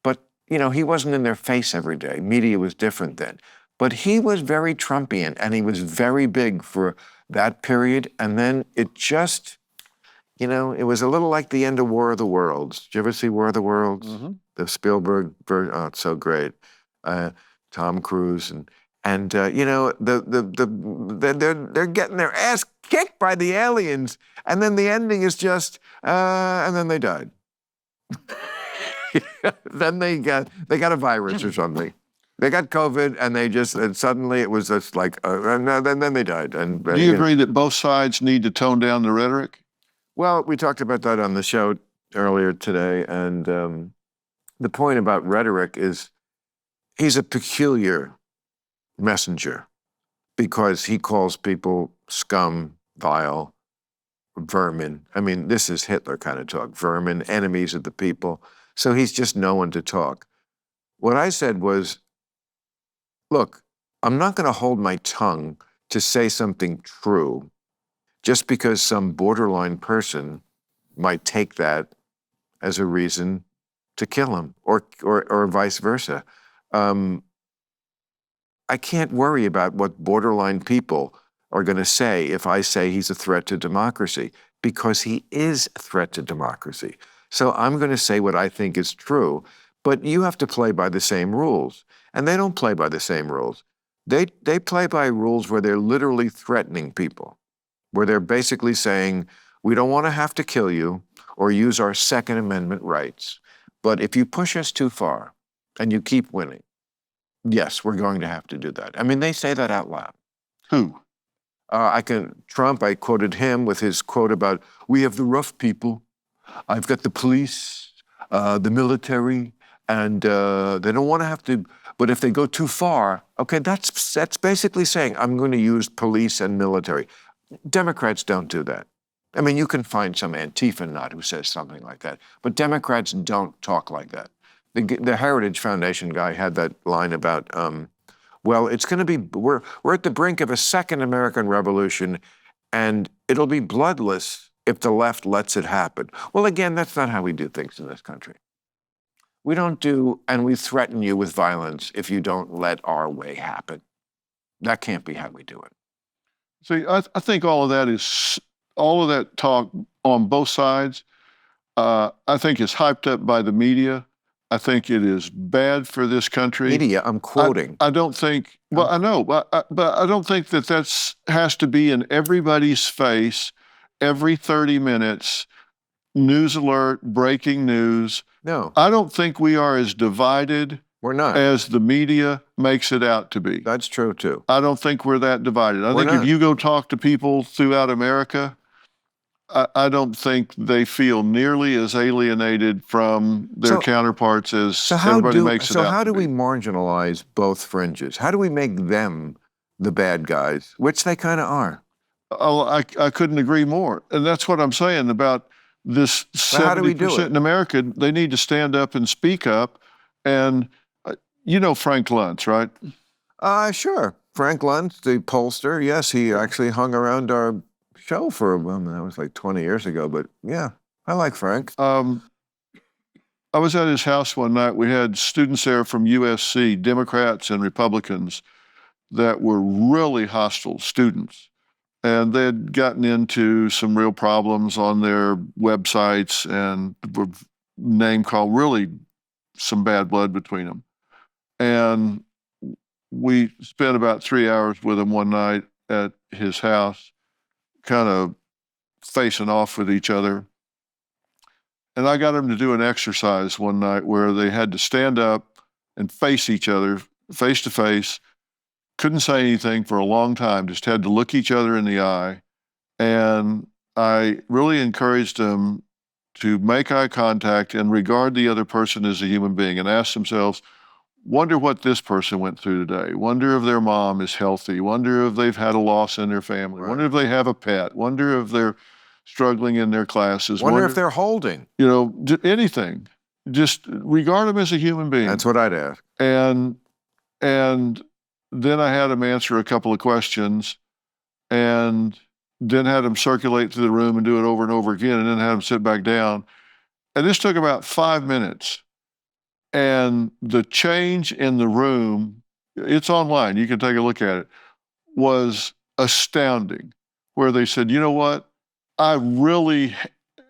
But, he wasn't in their face every day. Media was different then. But he was very Trumpian, and he was very big for that period. And then it just, it was a little like the end of War of the Worlds. Did you ever see War of the Worlds? Mm-hmm. the Spielberg version. Oh, it's so great. Tom Cruise and you know they're getting their ass kicked by the aliens, and then the ending is just and then they died. Then they got a virus or something. They got COVID, and and suddenly it was just like, and then they died. And Do you agree that both sides need to tone down the rhetoric? well, we talked about that on the show earlier today, and the point about rhetoric is he's a peculiar messenger because he calls people scum, vile, vermin. I mean, this is Hitler kind of talk, vermin, enemies of the people. So he's just no one to talk. What I said was, look, I'm not going to hold my tongue to say something true just because some borderline person might take that as a reason to kill him or vice versa. I can't worry about what borderline people are going to say if I say he's a threat to democracy, because he is a threat to democracy. So I'm going to say what I think is true, but you have to play by the same rules. And they don't play by the same rules. They play by rules where they're literally threatening people, where they're basically saying, we don't want to have to kill you or use our Second Amendment rights. But if you push us too far and you keep winning, yes, we're going to have to do that. I mean, they say that out loud. Who? Trump, I quoted him with his quote about, we have the rough people. I've got the police, the military, and they don't want to have to, but if they go too far, okay, that's basically saying, I'm going to use police and military. Democrats don't do that. I mean, you can find some Antifa nut who says something like that, but Democrats don't talk like that. The Heritage Foundation guy had that line about, well, it's going to be, we're at the brink of a second American Revolution, and it'll be bloodless if the left lets it happen. Well, again, that's not how we do things in this country. We don't do, and we threaten you with violence if you don't let our way happen. That can't be how we do it. See, I think all of that talk on both sides, I think is hyped up by the media. I think it is bad for this country. Media, I'm quoting. I don't think, well, I know, but I don't think that has to be in everybody's face every 30 minutes, news alert, breaking news. No. I don't think we are as divided We're not. as the media makes it out to be. That's true, too. I don't think we're that divided. I We're think not. if you go talk to people throughout America, I don't think they feel nearly as alienated from their counterparts as everybody makes it out. So how do to be. we marginalize both fringes? How do we make them the bad guys, which they kind of are? Oh, I couldn't agree more. And that's what I'm saying about this 70% in America. They need to stand up and speak up. And you know Frank Luntz, right? Sure. Frank Luntz, the pollster. Yes, he actually hung around our show for that was like 20 years ago. But yeah, I like Frank. I was at his house one night. We had students there from USC, Democrats and Republicans, that were really hostile students. And they had gotten into some real problems on their websites and were name called, really some bad blood between them. And we spent about 3 hours with him one night at his house, kind of facing off with each other. And I got them to do an exercise one night where they had to stand up and face each other face to face. Couldn't say anything for a long time, just had to look each other in the eye. And I really encouraged them to make eye contact and regard the other person as a human being and ask themselves, wonder what this person went through today. Wonder if their mom is healthy. Wonder if they've had a loss in their family. Right. Wonder if they have a pet. Wonder if they're struggling in their classes. Wonder if they're holding. You know, anything. Just regard them as a human being. That's what I'd ask. And then I had him answer a couple of questions and then had him circulate through the room and do it over and over again, and then had him sit back down. And this took about 5 minutes. And the change in the room, it's online, you can take a look at it, was astounding. Where they said, you know what? I really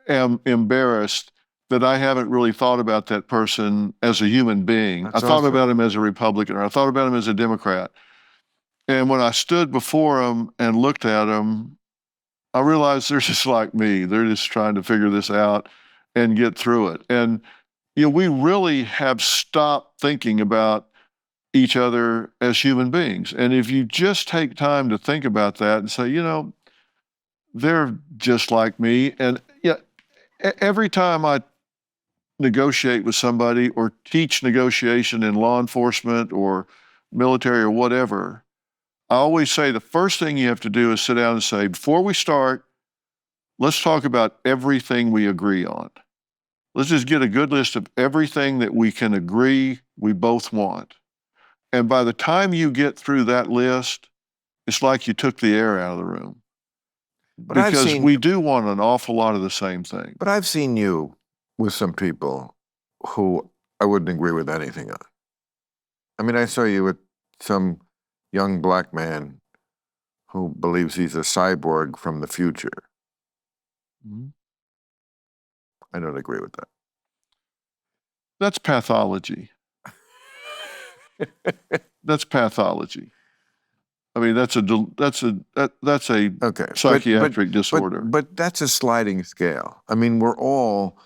am embarrassed that I haven't really thought about that person as a human being. That's I thought awesome. about him as a Republican, or I thought about him as a Democrat. And when I stood before him and looked at him, I realized they're just like me. They're just trying to figure this out and get through it. And we really have stopped thinking about each other as human beings. And if you just take time to think about that and say, they're just like me. And every time I negotiate with somebody or teach negotiation in law enforcement or military or whatever, I always say the first thing you have to do is sit down and say, before we start, let's talk about everything we agree on. Let's just get a good list of everything that we can agree we both want. And by the time you get through that list, it's like you took the air out of the room. Because we do want an awful lot of the same thing. But I've seen you with some people who I wouldn't agree with anything on. I mean, I saw you with some young black man who believes he's a cyborg from the future. Mm-hmm. I don't agree with that. That's pathology. That's pathology. I mean, that's a okay. psychiatric disorder. But that's a sliding scale. I mean, we're all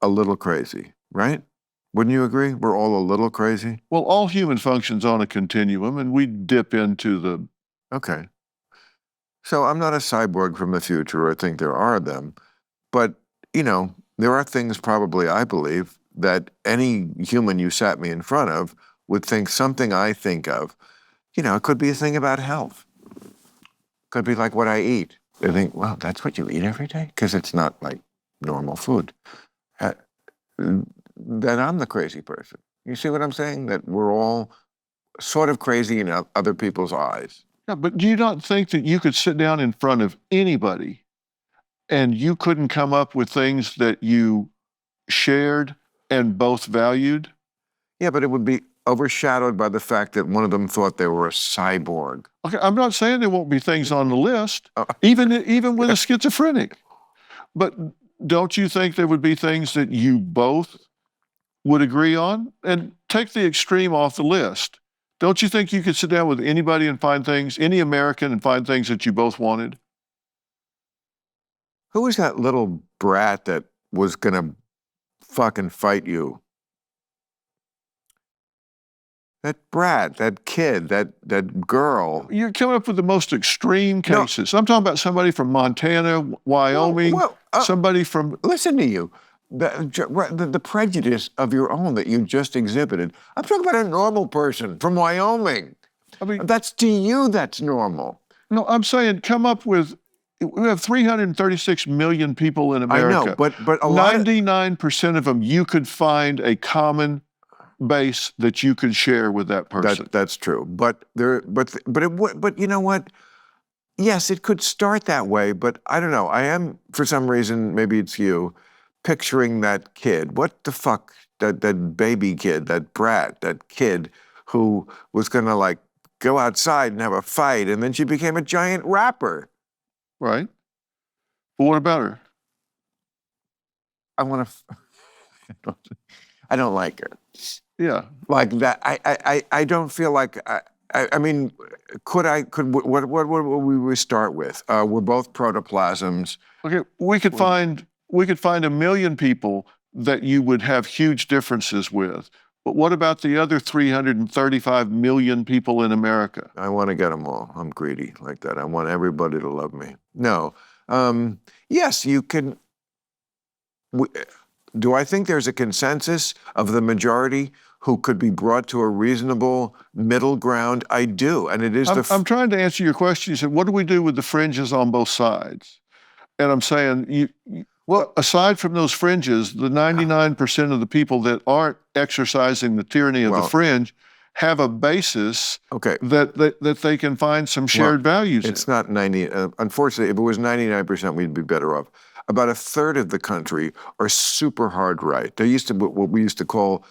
a little crazy, right? Wouldn't you agree? We're all a little crazy? Well, all human functions on a continuum, and we dip into the... Okay. So I'm not a cyborg from the future, or think there are them, but, there are things probably, I believe, that any human you sat me in front of would think something I think of. It could be a thing about health. Could be like what I eat. They think, well, that's what you eat every day? Because it's not like normal food. Then I'm the crazy person. You see what I'm saying? That we're all sort of crazy in other people's eyes. Yeah, but do you not think that you could sit down in front of anybody and you couldn't come up with things that you shared and both valued? Yeah, but it would be overshadowed by the fact that one of them thought they were a cyborg. Okay, I'm not saying there won't be things on the list, even with a schizophrenic. But don't you think there would be things that you both would agree on? And take the extreme off the list. Don't you think you could sit down with anybody and find things, any American, and find things that you both wanted? Who was that little brat that was gonna fucking fight you? That brat, that kid, that girl. You're coming up with the most extreme cases. No. I'm talking about somebody from Montana, Wyoming, somebody from... Listen to you. The prejudice of your own that you just exhibited. I'm talking about a normal person from Wyoming. I mean, that's to you, that's normal. No, I'm saying come up with... We have 336 million people in America. I know, but a 99% of them, you could find a common base that you could share with that person. That's true. But you know what? Yes, it could start that way, but I don't know. I am, for some reason, maybe it's you, picturing that kid. What the fuck? That baby kid, that brat, that kid who was gonna like go outside and have a fight, and then she became a giant rapper. Right. Well, what about her? I don't like her. Yeah. Like that. I don't feel like I mean, what would we start with? We're both protoplasms. Okay, we could find 1 million people that you would have huge differences with. But what about the other 335 million people in America? I want to get them all. I'm greedy like that. I want everybody to love me. No. Yes, you can. Do I think there's a consensus of the majority who could be brought to a reasonable middle ground? I do, and it is I'm trying to answer your question. You said, what do we do with the fringes on both sides? And I'm saying, well, aside from those fringes, the 99% of the people that aren't exercising the tyranny of the fringe have a basis that they can find some shared values in. It's not 90. Unfortunately, if it was 99%, we'd be better off. About a third of the country are super hard right. They used to what we used to call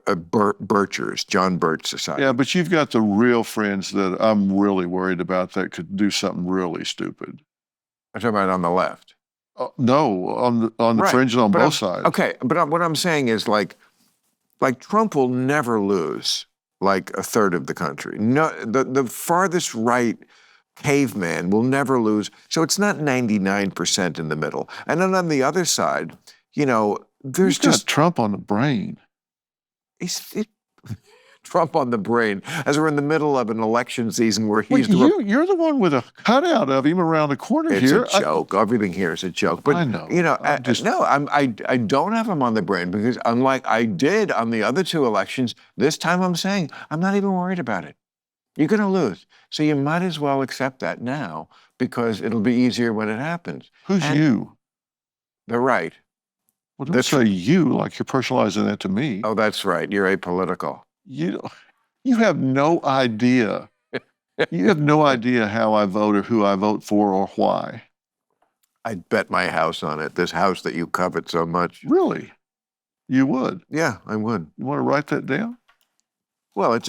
Birchers, John Birch Society. Yeah, but you've got the real fringe that I'm really worried about that could do something really stupid. I'm talking about on the left. No, on the Right. fringe and on But both sides. okay, but what I'm saying is like Trump will never lose like a third of the country. No, the farthest right caveman will never lose. So it's not 99% in the middle. And then on the other side, there's You've got just Trump on the brain. he's Trump on the brain as we're in the middle of an election season where Well, he's the you're the one with a cutout of him around the corner It's here. a joke. Everything here is a joke. But I know. I don't have him on the brain because unlike I did on the other two elections, this time I'm saying I'm not even worried about it. You're going to lose, so you might as well accept that now because it'll be easier when it happens. Who's you? The right. Well, don't say you like you're personalizing that to me. Oh, that's right. You're apolitical. You have no idea. You have no idea how I vote or who I vote for or why. I'd bet my house on it. This house that you covet so much. Really? You would? Yeah, I would. You want to write that down? Well, it's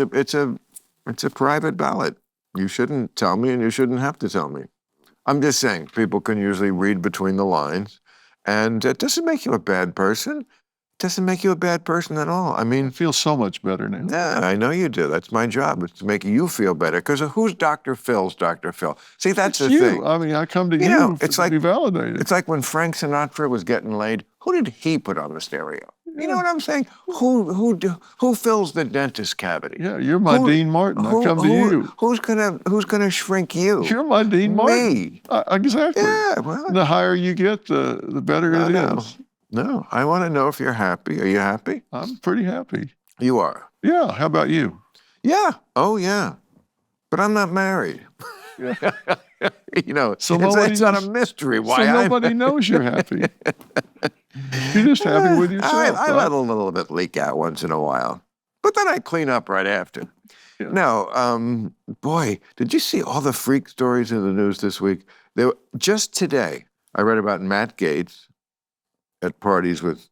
a private ballot. You shouldn't tell me, and you shouldn't have to tell me. I'm just saying, people can usually read between the lines, and it doesn't make you a bad person. It doesn't make you a bad person at all. I mean, I feel so much better now. Yeah, I know you do. That's my job, is to make you feel better. Because who's Dr. Phil's Dr. Phil? See, that's the thing. I mean, I come to you to be validated. It's like when Frank Sinatra was getting laid. Who did he put on the stereo? You know what I'm saying? Who fills the dentist cavity? Yeah, you're my Dean Martin. I come to you. Who's gonna shrink you? You're my Dean Martin. Me. Exactly. Yeah. Well, the higher you get, the better it is. No, I want to know if you're happy. Are you happy? I'm pretty happy. You are. Yeah. How about you? Yeah. Oh, yeah. But I'm not married. Yeah. So it's not a mystery why nobody knows you're happy. You're just happy with yourself. I let a little bit leak out once in a while, but then I clean up right after. Yeah. Now, boy, did you see all the freak stories in the news this week? Just today, I read about Matt Gaetz at parties with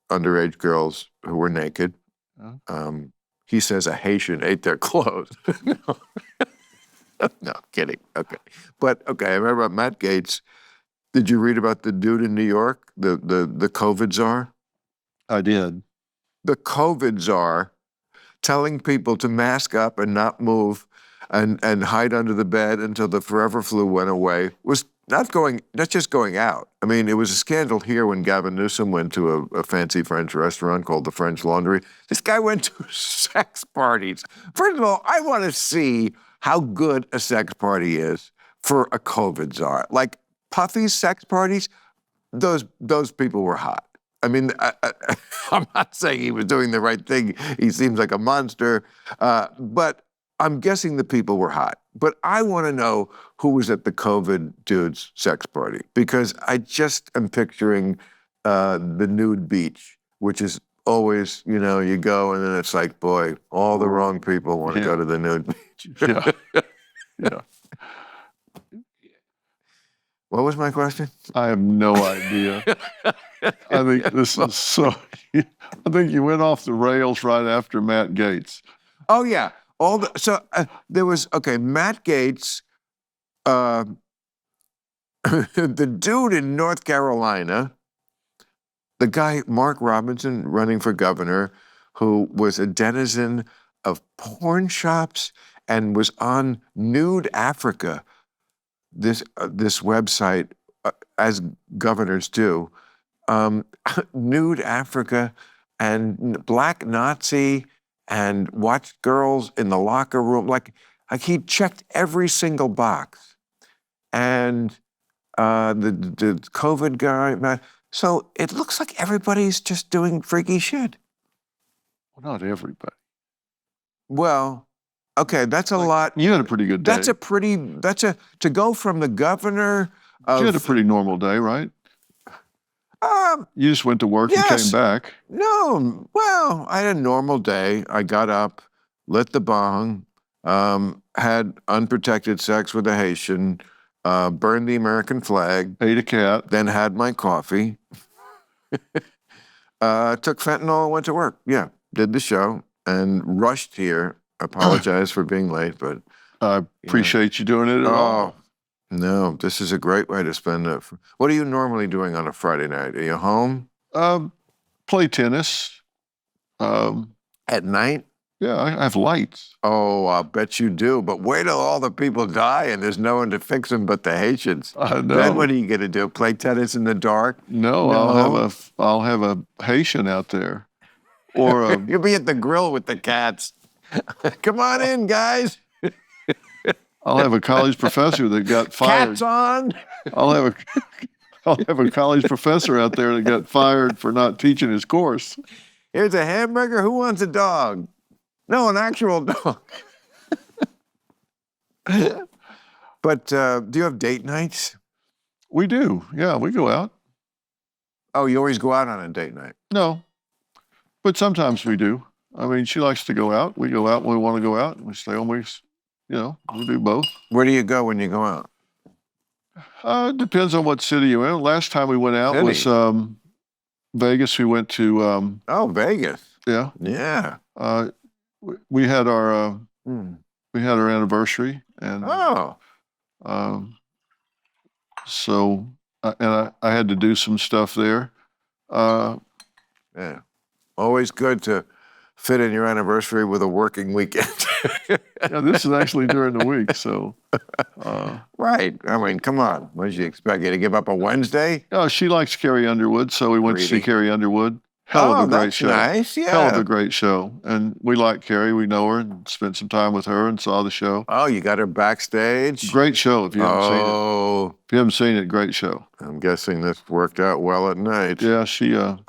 underage girls who were naked. He says a Haitian ate their clothes. No, kidding. Okay. But, okay, I remember about Matt Gaetz. Did you read about the dude in New York, the COVID czar? I did. The COVID czar telling people to mask up and not move and hide under the bed until the forever flu went away was not just going out. I mean, it was a scandal here when Gavin Newsom went to a fancy French restaurant called the French Laundry. This guy went to sex parties. First of all, I want to see how good a sex party is for a COVID czar. Like Puffy's sex parties, those people were hot. I mean, I'm not saying he was doing the right thing. He seems like a monster, but I'm guessing the people were hot. But I want to know who was at the COVID dude's sex party, because I just am picturing the nude beach, which is always, you go and then it's like, boy, all the wrong people want to go to the nude beach. Yeah. Yeah. What was my question? I have no idea. I think this is so. I think you went off the rails right after Matt Gaetz. Oh yeah, there was Matt Gaetz, the dude in North Carolina, the guy Mark Robinson running for governor, who was a denizen of porn shops and was on Nude Africa, this website, as governors do, Nude Africa and Black Nazi, and watched girls in the locker room. Like he checked every single box. And the COVID guy, so it looks like everybody's just doing freaky shit. Well, not everybody. Well, okay, that's a lot. You had a pretty good day. To go from the governor of... You had a pretty normal day, right? You just went to work and came back. No, well, I had a normal day. I got up, lit the bong, had unprotected sex with a Haitian, burned the American flag. Ate a cat. Then had my coffee. Took fentanyl and went to work. Yeah, did the show and rushed here. Apologize for being late, but... I appreciate you doing it at all. No, this is a great way to spend it. What are you normally doing on a Friday night? Are you home Play tennis. Um, at night? yeah, I have lights. Oh, I'll bet you do. But wait till all the people die and there's no one to fix them but the Haitians. I Then what know. are you going to do? Play tennis in the dark? No, No. I'll have a Haitian out there, or You'll be at the grill with the cats. Come on in, guys. I'll have a college professor that got fired. Cats on. I'll have a I'll have a college professor out there that got fired for not teaching his course. Here's a hamburger. Who wants a dog? No, an actual dog. But do you have date nights? We do. Yeah, we go out. Oh, you always go out on a date night. No, but sometimes we do. I mean, she likes to go out. We go out when we want to go out. We stay home. We do both. Where do you go when you go out? It depends on what city you're in. Last time we went out was Vegas. We went to Oh, Vegas. yeah. Yeah. We had our anniversary, and Oh. so I had to do some stuff there. Yeah. Always good to fit in your anniversary with a working weekend. Yeah, this is actually during the week, so. Right. I mean, come on. What did you expect? You to give up a Wednesday? Oh, she likes Carrie Underwood, so we went to see Greedy. Carrie Underwood. Hell of a great that's show. nice. Yeah. Hell of a great show. And we like Carrie. We know her and spent some time with her and saw the show. Oh, you got her backstage? Great show if you haven't seen it. Oh, If you haven't seen it, great show. I'm guessing this worked out well at night. Yeah, she that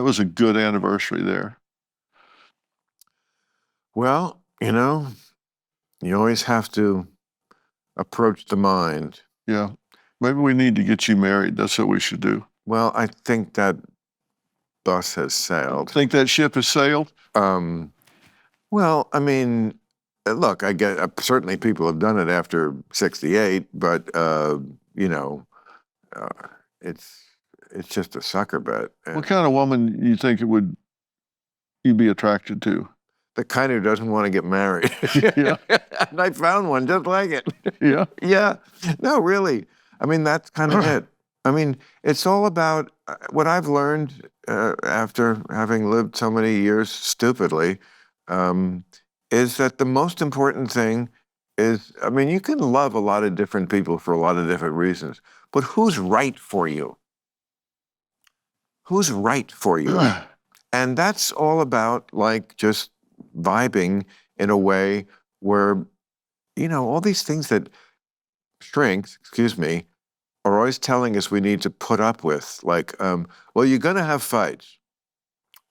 was a good anniversary there. Well, you always have to approach the mind. Yeah. Maybe we need to get you married. That's what we should do. Well, I think that bus has sailed. Think that ship has sailed? Well, I mean, look, I get certainly people have done it after 68, but it's just a sucker bet. What kind of woman you think you'd be attracted to? The kind who doesn't want to get married. Yeah. And I found one just like it. Yeah. Yeah. No, really. I mean, that's kind of it. I mean, it's all about what I've learned after having lived so many years stupidly, is that the most important thing is, I mean, you can love a lot of different people for a lot of different reasons, but who's right for you? Who's right for you? And that's all about like just vibing in a way where, all these things that shrinks, are always telling us we need to put up with. Like, well, you're going to have fights.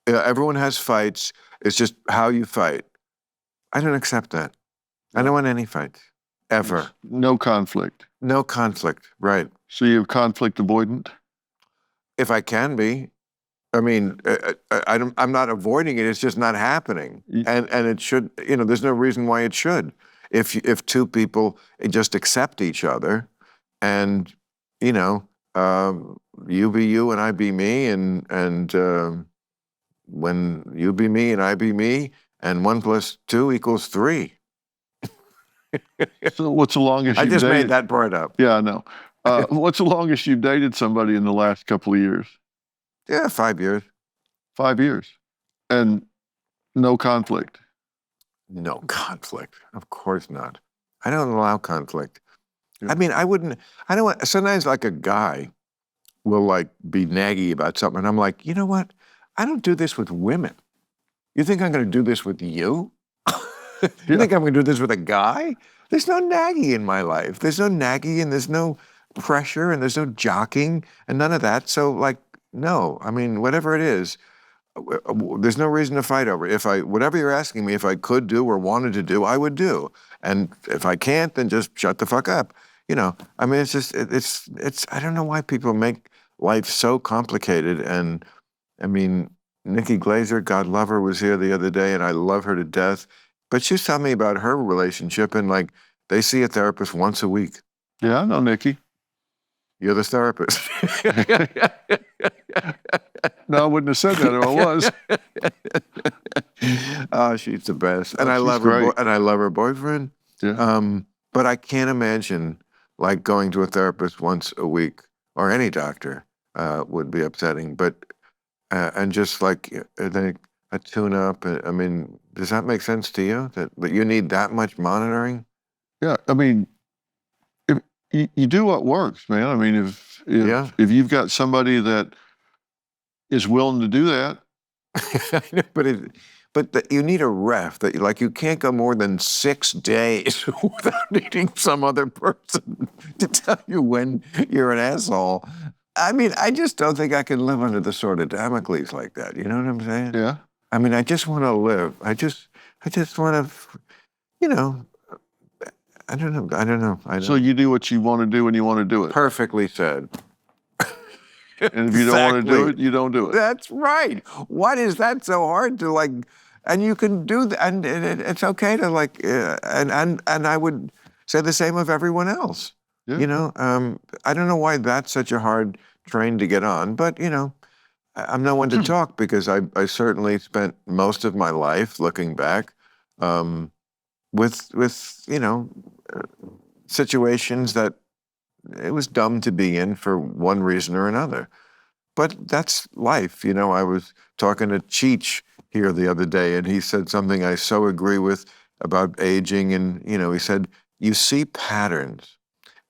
Everyone has fights. It's just how you fight. I don't accept that. I don't want any fights, ever. No conflict. No conflict, right. So you're conflict avoidant? If I can be. I mean, I'm not avoiding it. It's just not happening. And it should, there's no reason why it should. If two people just accept each other and, you be you and I be me, and when you be me and I be me, and 1 + 2 = 3. So what's the longest I you've just dated? made that part up. Yeah, I know. What's the longest you've dated somebody in the last couple of years? Yeah, 5 years. 5 years. And no conflict. No conflict. Of course not. I don't allow conflict. Yeah. I mean, I don't want, sometimes like a guy will like be naggy about something. And I'm like, you know what? I don't do this with women. You think I'm going to do this with you? You think I'm going to do this with a guy? There's no naggy in my life. There's no naggy and there's no pressure and there's no jockeying and none of that. So like, no, I mean, whatever it is, there's no reason to fight over it. Whatever you're asking me, if I could do or wanted to do, I would do. And if I can't, then just shut the fuck up. I mean, it's just, I don't know why people make life so complicated. And I mean, Nikki Glazer, God love her, was here the other day and I love her to death. But she was telling me about her relationship and like, they see a therapist once a week. Yeah, I know Nikki. You're the therapist. No, I wouldn't have said that if I was. Oh, she's the best, and Oh, I she's love her. great. And I love her boyfriend. Yeah. But I can't imagine like going to a therapist once a week or any doctor would be upsetting. But and just like they a tune up. I mean, does that make sense to you that you need that much monitoring? Yeah, I mean, if you do what works, man. I mean, Yeah. if you've got somebody that is willing to do that, I know, but you need a ref that like you can't go more than 6 days without needing some other person to tell you when you're an asshole. I mean, I just don't think I can live under the sword of Damocles like that. You know what I'm saying? yeah. I mean, I just want to live. I just want to, you know, I don't know. I don't know. I So don't. you do what you want to do when you want to do it, Perfectly said. and if you don't want to do Exactly. it, you don't do it. That's right. What is that so hard to like? And you can do that, and it's okay to like, and I would say the same of everyone else. Yeah. You know, I don't know why that's such a hard train to get on, but you know, I'm no one to talk because I certainly spent most of my life looking back, with you know, uh, situations that it was dumb to be in for one reason or another. But that's life. You know, I was talking to Cheech here the other day, and he said something I so agree with about aging. And, you know, he said, you see patterns.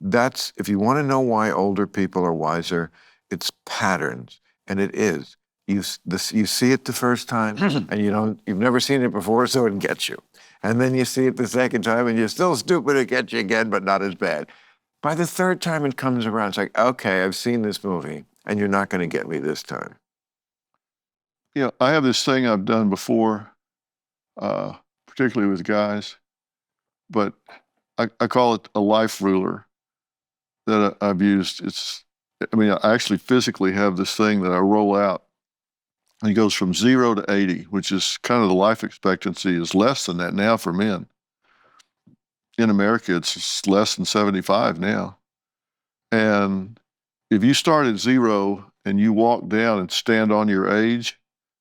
That's, if you want to know why older people are wiser, it's patterns. And it is. You see it the first time, and you've never seen it before, so it gets you. And then you see it the second time, and you're still stupid, it gets you again, but not as bad. By the third time it comes around, it's like, okay, I've seen this movie, and you're not going to get me this time. Yeah, I have this thing I've done before, particularly with guys, but I call it a life ruler that I've used. I mean, I actually physically have this thing that I roll out, and it goes from 0 to 80, which is kind of the life expectancy is less than that now for men. In America, it's less than 75 now. And if you start at 0 and you walk down and stand on your age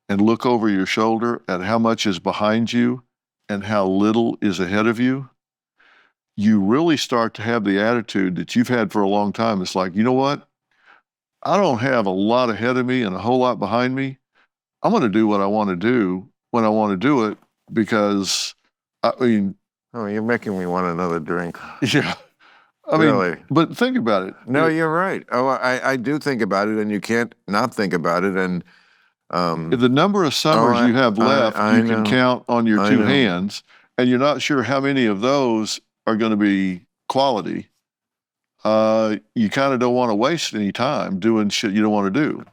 and look over your shoulder at how much is behind you and how little is ahead of you, you really start to have the attitude that you've had for a long time. It's like, you know what? I don't have a lot ahead of me and a whole lot behind me. I'm going to do what I want to do when I want to do it because, I mean, Oh, you're making me want another drink. yeah. I mean, Really? but think about it. No, you're right. Oh, I do think about it, and you can't not think about it. And The number of summers you have left, I you can know. count on your I two know. hands, and you're not sure how many of those are going to be quality. You kind of don't want to waste any time doing shit you don't want to do.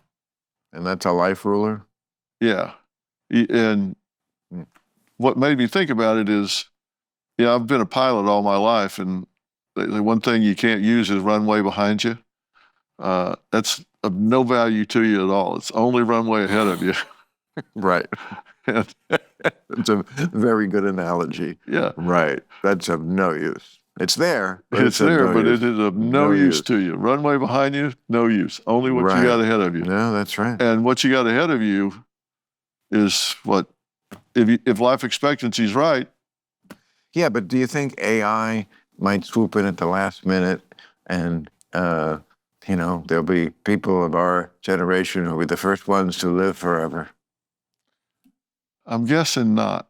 And that's a life ruler? Yeah. And Mm. what made me think about it is, yeah, I've been a pilot all my life, and the one thing you can't use is runway behind you. That's of no value to you at all. It's only runway ahead of you. Right. It's a very good analogy. Yeah. Right. That's of no use. It's there, but It's of there, no but use. it is of no use to you. Runway behind you, no use. Only what you Right. got ahead of you. No, that's right. And what you got ahead of you is what, if life expectancy is right, Yeah, but do you think AI might swoop in at the last minute and, you know, there'll be people of our generation who'll be the first ones to live forever? I'm guessing not.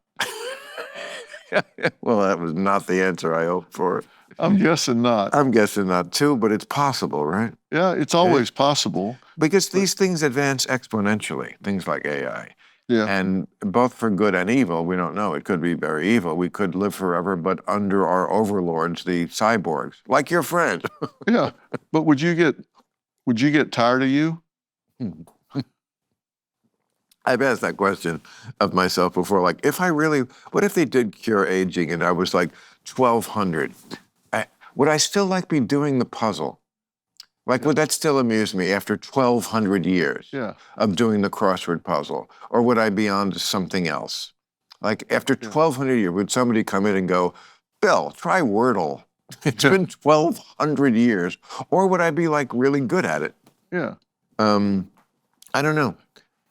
Well, that was not the answer I hoped for. I'm guessing not. I'm guessing not too, but it's possible, right? Yeah, it's always possible. Because these things advance exponentially, things like AI. Yeah. And both for good and evil, we don't know. It could be very evil. We could live forever, but under our overlords, the cyborgs, like your friend. Yeah. But would you get tired of you? I've asked that question of myself before. Like, what if they did cure aging and I was like 1200? Would I still like be doing the puzzle? Like, would that still amuse me after 1,200 years of doing the crossword puzzle? Or would I be on to something else? Like, after 1,200 years, would somebody come in and go, Bill, try Wordle. It's been 1,200 years. Or would I be, like, really good at it? Yeah. I don't know.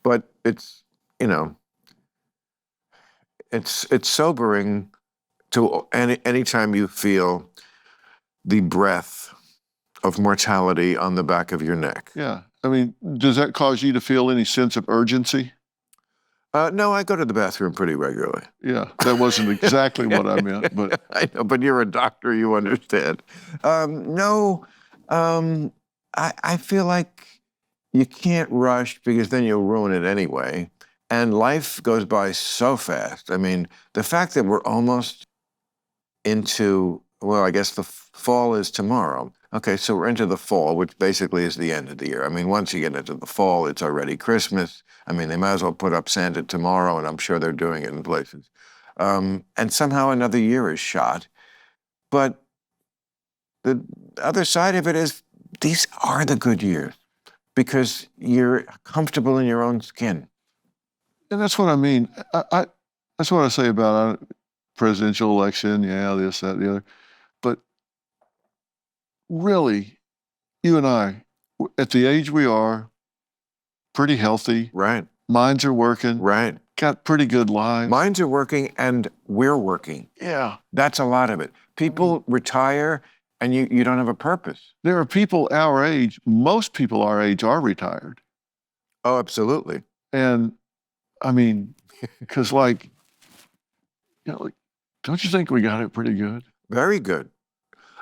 But it's, you know, it's sobering to anytime you feel the breath of mortality on the back of your neck. Yeah. I mean, does that cause you to feel any sense of urgency? No, I go to the bathroom pretty regularly. Yeah, that wasn't exactly what I meant, but I know, but you're a doctor, you understand. No, I feel like you can't rush because then you'll ruin it anyway. And life goes by so fast. I mean, the fact that we're almost into, well, I guess the fall is tomorrow. Okay, so we're into the fall, which basically is the end of the year. I mean, once you get into the fall, it's already Christmas. I mean, they might as well put up Santa tomorrow, and I'm sure they're doing it in places. And somehow another year is shot. But the other side of it is these are the good years because you're comfortable in your own skin. and that's what I mean. That's what I say about presidential election. Yeah, this, that, the other. But really, you and I, at the age we are, pretty healthy. Right, Minds are working. right. Got pretty good lives. Minds are working and we're working. Yeah. That's a lot of it. People retire and you don't have a purpose. There are people our age, most people our age are retired. Oh, absolutely. And I mean, because like, don't you think we got it pretty good? Very good.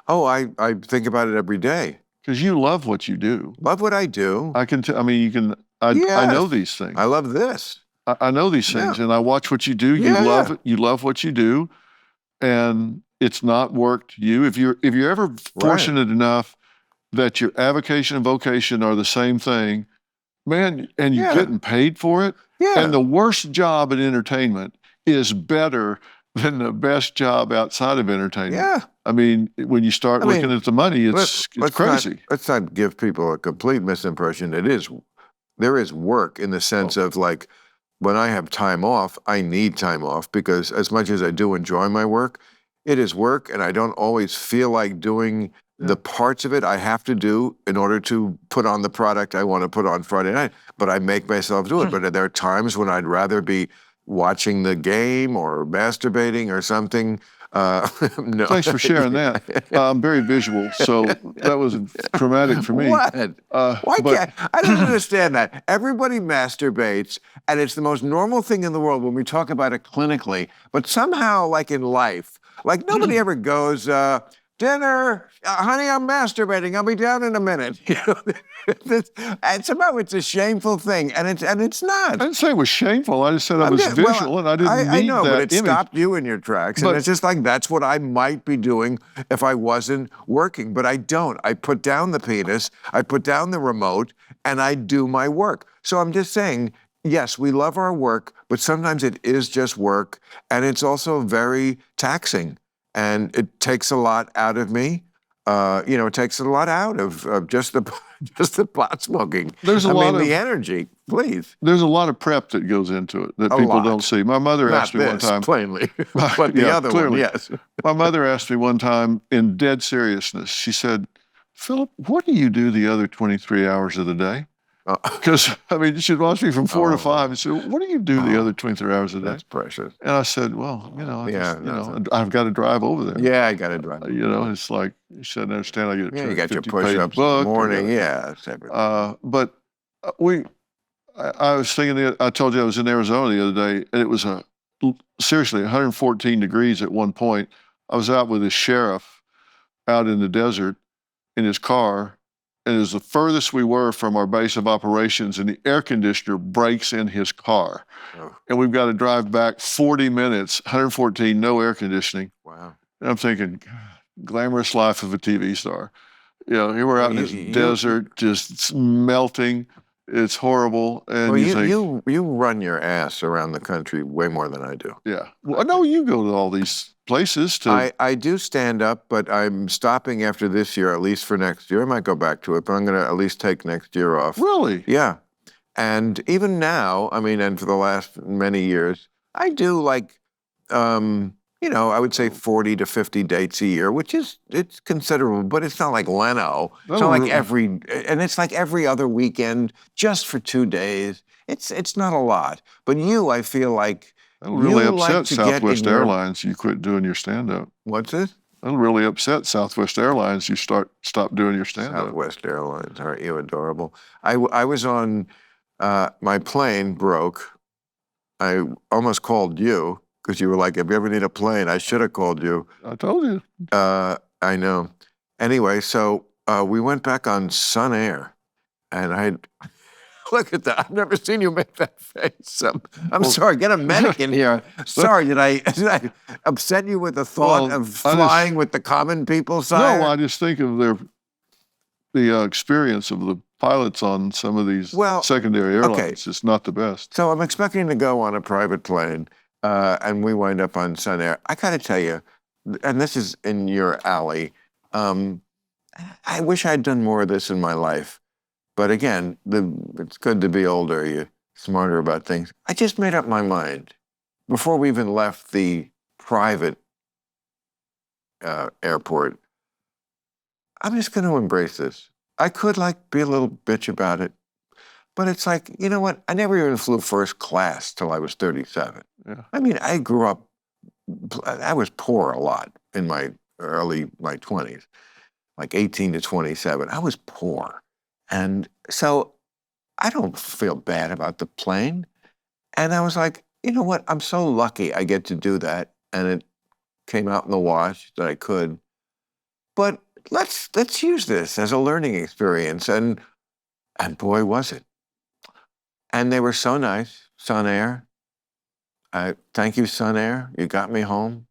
Oh, I think about it every day. Because you love what you do. Love what I do. I can tell, I mean, you can, I know Yes. these things. I love this. I know these things Yeah. and I watch what you do. You Yeah, love yeah. it. You love what you do. And it's not work to you. If you're ever fortunate enough that your avocation and vocation are the same thing, man, and you're Yeah. getting paid for it. Yeah. And the worst job in entertainment is better than the best job outside of entertainment. Yeah. I mean, when you start looking at the money, it's crazy. Let's not give people a complete misimpression. There is work in the sense of like, when I have time off, I need time off because as much as I do enjoy my work, it is work and I don't always feel like doing the parts of it I have to do in order to put on the product I want to put on Friday night. But I make myself do it. But there are times when I'd rather be watching the game or masturbating or something. No. Thanks for sharing that. I'm very visual, so that was traumatic for me. What? Why but- can't I don't understand that. Everybody masturbates, and it's the most normal thing in the world when we talk about it clinically. But somehow, like in life, like nobody ever goes, dinner, honey, I'm masturbating. I'll be down in a minute. You know, and somehow it's a shameful thing, and it's not. I didn't say it was shameful. I just said I was visual, and I didn't need I know, that but it image. stopped you in your tracks, and it's just like that's what I might be doing if I wasn't working, but I don't. I put down the penis, I put down the remote, and I do my work. So I'm just saying, yes, we love our work, but sometimes it is just work, and it's also very taxing, and it takes a lot out of me. It takes a lot out of just the pot smoking. There's I a lot mean, of the energy, please. There's a lot of prep that goes into it that people lot. don't see. My mother Not asked me one this, time. plainly, but the Yeah, other clearly. one, yes. My mother asked me one time in dead seriousness. She said, "Philip, what do you do the other 23 hours of the day?" Because I mean, she'd watch me from 4 to 5 and said, "What do you do the other 23 hours a day?" That's precious. And I said, "Well, I've got to drive over there. Yeah, I got to drive. It's like you shouldn't understand. I get Yeah, you got your 50 page push-ups in book, the I morning. got- Yeah, it's everything. But I was thinking. I told you I was in Arizona the other day, and it was seriously 114 degrees at one point. I was out with a sheriff out in the desert in his car. And it was the furthest we were from our base of operations, and the air conditioner breaks in his car. Oh. And we've got to drive back 40 minutes, 114, no air conditioning. Wow. And I'm thinking, God, glamorous life of a TV star. Here we're out in this desert, just melting. It's horrible. And Well, you think, you run your ass around the country way more than I do. yeah. Well, I know you go to all these places to. I do stand up, but I'm stopping after this year, at least for next year. I might go back to it, but I'm going to at least take next year off. Really? Yeah. And even now, I mean, and for the last many years, I do like, I would say 40 to 50 dates a year, which it's considerable, but it's not like Leno. It's not like it's like every other weekend just for 2 days. It's not a lot. But I feel like That really you upset like to get Southwest in your- Airlines. You quit doing your stand-up. What's this? That'll really upset Southwest Airlines. You stop doing your stand-up. Southwest Airlines, aren't you adorable? I was on, my plane broke. I almost called you because you were like, if you ever need a plane, I should have called you. I told you. I know. Anyway, so we went back on Sun Air, and look at that. I've never seen you make that face. I'm sorry. Get a medic in here. Sorry, did I upset you with the thought of flying with the common people, sire? No, I just think of the experience of the pilots on some of these secondary airlines. Okay. It's not the best. So I'm expecting to go on a private plane, and we wind up on Sun Air. I got to tell you, and this is in your alley, I wish I'd done more of this in my life. But again, it's good to be older. You're smarter about things. I just made up my mind before we even left the private airport. I'm just going to embrace this. I could be a little bitch about it, but it's like, you know what? I never even flew first class till I was 37. Yeah. I mean, I grew up, I was poor a lot in my 20s, like 18 to 27. I was poor. And so I don't feel bad about the plane. And I was like, you know what? I'm so lucky I get to do that. And it came out in the wash that I could. But let's use this as a learning experience. And boy, was it. And they were so nice, Sun Air. Thank you, Sun Air. You got me home.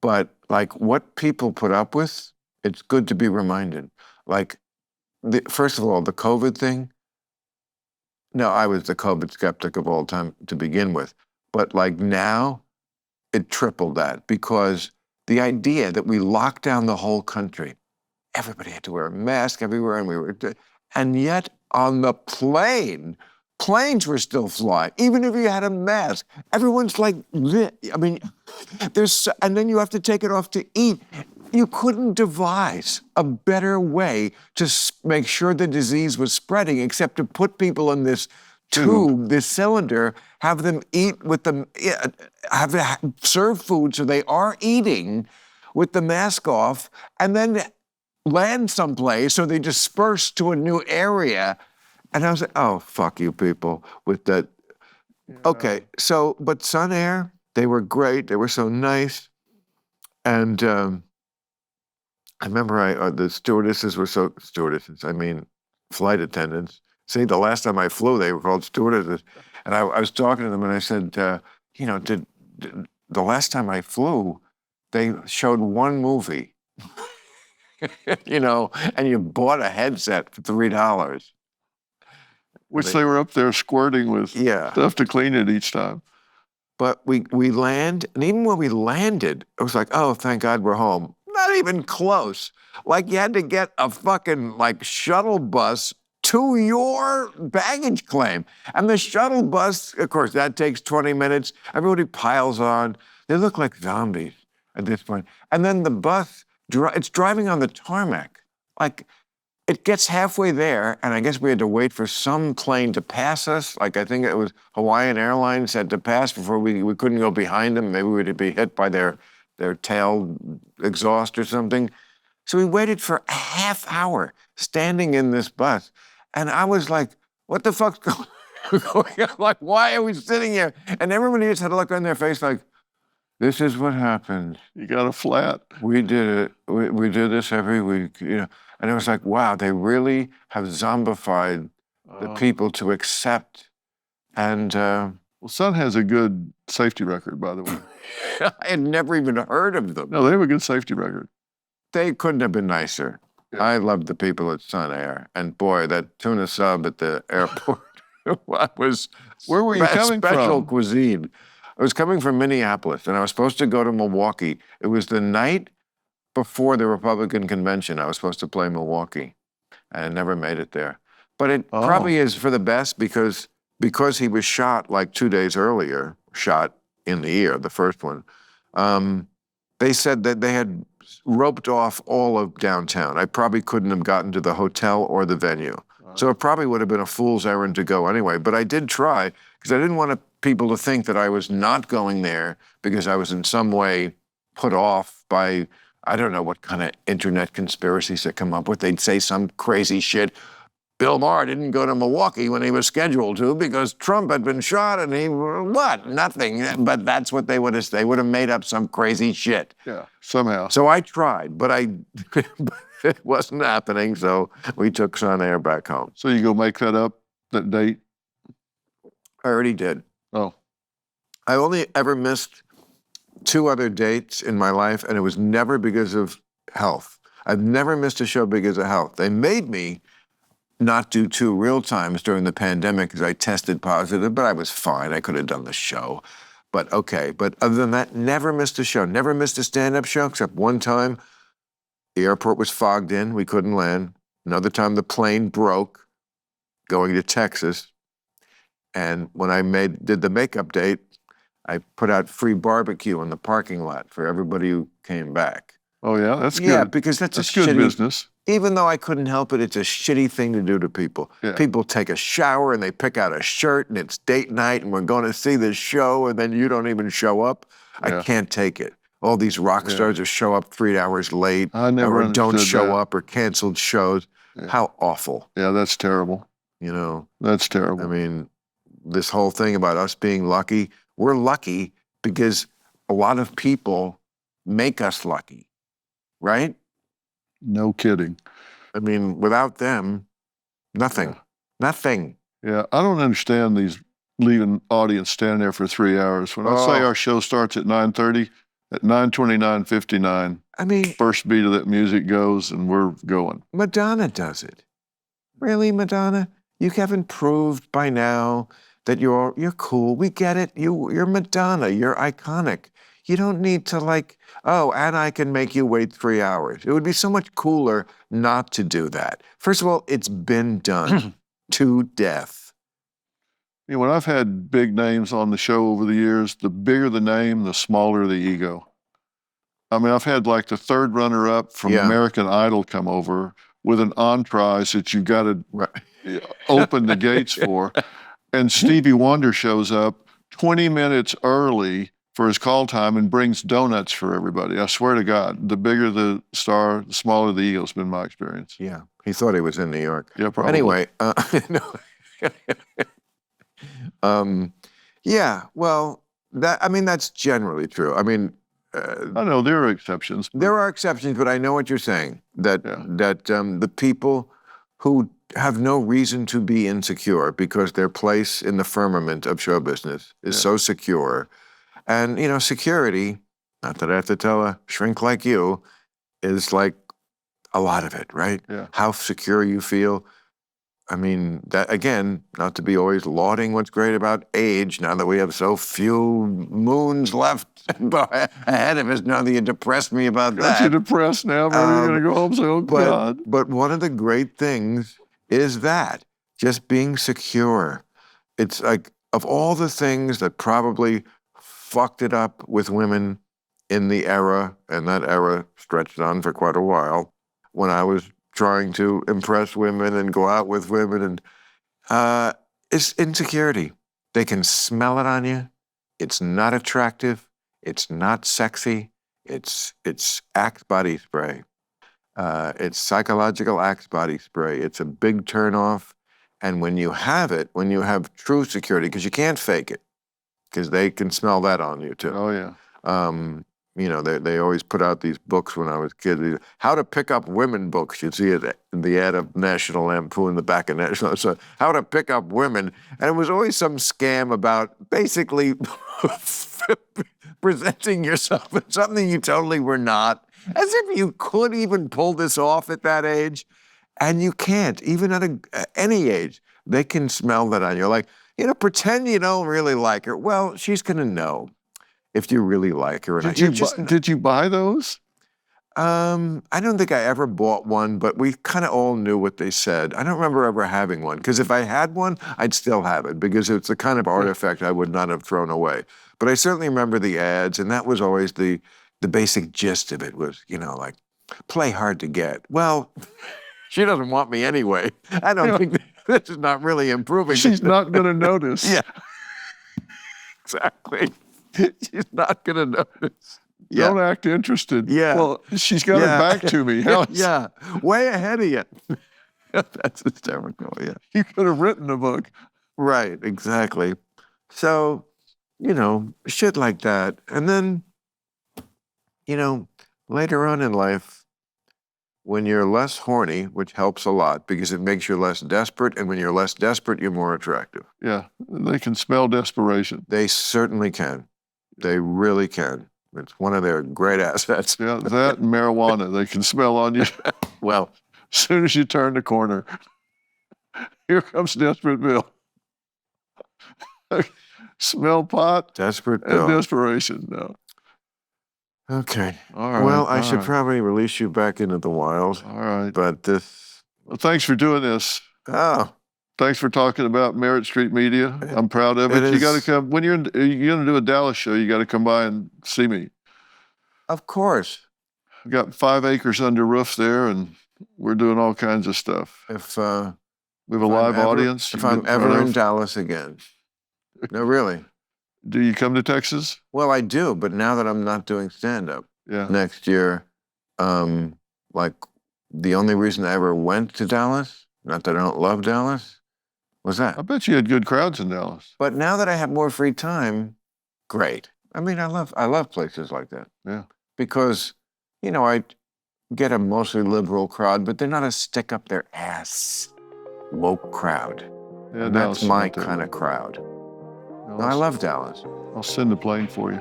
But what people put up with, it's good to be reminded. First of all, the COVID thing. No, I was the COVID skeptic of all time to begin with. But now, it tripled that because the idea that we locked down the whole country, everybody had to wear a mask everywhere, and yet on the plane, planes were still flying, even if you had a mask. Everyone's like this. I mean, and then you have to take it off to eat. You couldn't devise a better way to make sure the disease was spreading except to put people in this tube, this cylinder, have them eat with them, serve food so they are eating with the mask off, and then land someplace so they disperse to a new area. And I was like, oh, fuck you people with that. Yeah. Okay, so, but Sun Air, they were great. They were so nice. And I remember the stewardesses were flight attendants. See, the last time I flew, they were called stewardesses. And I was talking to them and I said, the last time I flew, they showed one movie, and you bought a headset for $3. Which they were up there squirting with stuff to clean it each time. But we land, and even when we landed, it was like, oh, thank God we're home. Not even close. You had to get a fucking shuttle bus to your baggage claim. And the shuttle bus, of course, that takes 20 minutes. Everybody piles on. They look like zombies at this point. And then the bus, it's driving on the tarmac. It gets halfway there, and I guess we had to wait for some plane to pass us. I think it was Hawaiian Airlines had to pass before we couldn't go behind them. Maybe we'd be hit by their tail exhaust or something. So we waited for a half hour standing in this bus. And I was like, what the fuck's going on? Why are we sitting here? And everybody just had a look on their face this is what happens. You got a flat. We did it. We do this every week, And it was like, wow, they really have zombified the people to accept. And well, Sun has a good safety record, by the way. I had never even heard of them. No, they have a good safety record. They couldn't have been nicer. Yeah. I loved the people at Sun Air. And boy, that tuna sub at the airport was Where were you coming special from? Cuisine. I was coming from Minneapolis, and I was supposed to go to Milwaukee. It was the night before the Republican convention. I was supposed to play Milwaukee, and I never made it there. But it probably is for the best because he was shot 2 days earlier, shot in the ear, the first one. They said that they had roped off all of downtown. I probably couldn't have gotten to the hotel or the venue. So it probably would have been a fool's errand to go anyway. But I did try because I didn't want people to think that I was not going there because I was in some way put off by I don't know what kind of internet conspiracies they come up with. They'd say some crazy shit. Bill Maher didn't go to Milwaukee when he was scheduled to because Trump had been shot and he, what? Nothing. But that's what they would have made up some crazy shit. Yeah, somehow. So I tried, but it wasn't happening. So we took Son Air back home. So you go make that up, that date? I already did. Oh. I only ever missed 2 other dates in my life, and it was never because of health. I've never missed a show because of health. They made me not do 2 real times during the pandemic because I tested positive, but I was fine. I could have done the show. But okay. But other than that, never missed a show. Never missed a stand-up show except one time. The airport was fogged in. We couldn't land. Another time the plane broke going to Texas. And when I did the makeup date, I put out free barbecue in the parking lot for everybody who came back. Oh, yeah? That's good. Yeah, because that's good shitty business. Even though I couldn't help it, it's a shitty thing to do to people. Yeah. People take a shower and they pick out a shirt and it's date night and we're going to see this show and then you don't even show up. Yeah. I can't take it. All these rock stars who show up 3 hours late I never or don't understood show that. up or canceled shows. Yeah. How awful. Yeah, that's terrible. You know? That's terrible. I mean, this whole thing about us being lucky, we're lucky because a lot of people make us lucky, right? No kidding. I mean, without them, nothing. Yeah. Nothing. Yeah, I don't understand these leaving audience standing there for 3 hours. When I say our show starts at 9:30, at 9:29:59, I mean, first beat of that music goes and we're going. Madonna does it. Really, Madonna? You haven't proved by now that you're cool. We get it. You're Madonna. You're iconic. You don't need to and I can make you wait 3 hours. It would be so much cooler not to do that. First of all, it's been done to death. You know, when I've had big names on the show over the years, the bigger the name, the smaller the ego. I mean, I've had like the 3rd runner-up from American Idol come over with an entourage that you got to open the gates for. And Stevie Wonder shows up 20 minutes early for his call time and brings donuts for everybody. I swear to God, the bigger the star, the smaller the ego has been my experience. Yeah, he thought he was in New York. Yeah, probably. Anyway, yeah, well, that's generally true. I mean, I know there are exceptions. There are exceptions, but I know what you're saying, that the people who have no reason to be insecure because their place in the firmament of show business is so secure. And, you know, security, not that I have to tell a shrink like you, is like a lot of it, right? Yeah. How secure you feel. I mean, that again, not to be always lauding what's great about age, now that we have so few moons left ahead of us, now that you depressed me about that. Got you depressed now, brother? You're going to go home and say, oh, God. But one of the great things is that, just being secure. It's like, of all the things that probably fucked it up with women in the era, and that era stretched on for quite a while, when I was trying to impress women and go out with women, and it's insecurity. They can smell it on you. It's not attractive. It's not sexy. It's Axe body spray. It's psychological Axe body spray. It's a big turnoff. And when you have it, when you have true security, because you can't fake it, because they can smell that on you too. Oh, yeah. You know, they always put out these books when I was a kid. How to Pick Up Women books. You'd see it in the ad of National Lampoon in the back of National. So, how to pick up women. And it was always some scam about basically presenting yourself as something you totally were not. As if you could even pull this off at that age. And you can't, even at any age. They can smell that on you. Like, you know, pretend you don't really like her. Well, she's going to know if you really like her or not. Did you buy those? I don't think I ever bought one, but we kind of all knew what they said. I don't remember ever having one, because if I had one, I'd still have it, because it's the kind of artifact I would not have thrown away. But I certainly remember the ads, and that was always the basic gist of it was, you know, like, play hard to get. Well, she doesn't want me anyway. I don't think this is not really improving. She's not going to notice. Yeah, exactly. She's not going to notice. Yeah. Don't act interested. Yeah. Well, she's got her back to me. How is- Yeah. Way ahead of you. That's hysterical. Yeah. You could have written a book. Right. Exactly. So, shit like that. And then, later on in life, when you're less horny, which helps a lot because it makes you less desperate. And when you're less desperate, you're more attractive. Yeah, they can smell desperation. They certainly can. They really can. It's one of their great assets. Yeah, that and marijuana, they can smell on you. Well, As soon as you turn the corner, here comes Desperate Bill. Smell pot desperate and Bill. desperation. No. Okay. All right. Well, I all should right, probably release you back into the wild, All right. but this. Well, thanks for doing this. Oh, Thanks for talking about Merritt Street Media. I'm proud of it. It You got to is- come when you're going to do a Dallas show. You got to come by and see me. of course. I've got 5 acres under roof there, and we're doing all kinds of stuff. If We have a if I'm live ever- audience. if You I'm get ever right in off. Dallas again. No, really. Do you come to Texas? Well, I do, but now that I'm not doing stand-up Yeah. next year, like the only reason I ever went to Dallas, not that I don't love Dallas, was that. I bet you had good crowds in Dallas. But now that I have more free time, great. I mean, I love places like that. Yeah. Because, I get a mostly liberal crowd, but they're not a stick up their ass woke crowd. Yeah, And Dallas that's is my not that kind way. of crowd. No, No, I love Dallas. I'll send the plane for you.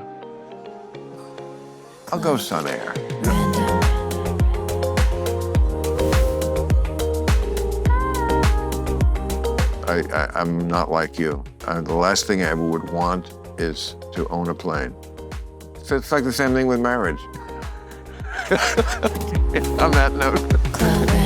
I'll go Sun Air. I'm not like you. The last thing I ever would want is to own a plane. So it's like the same thing with marriage. On that note.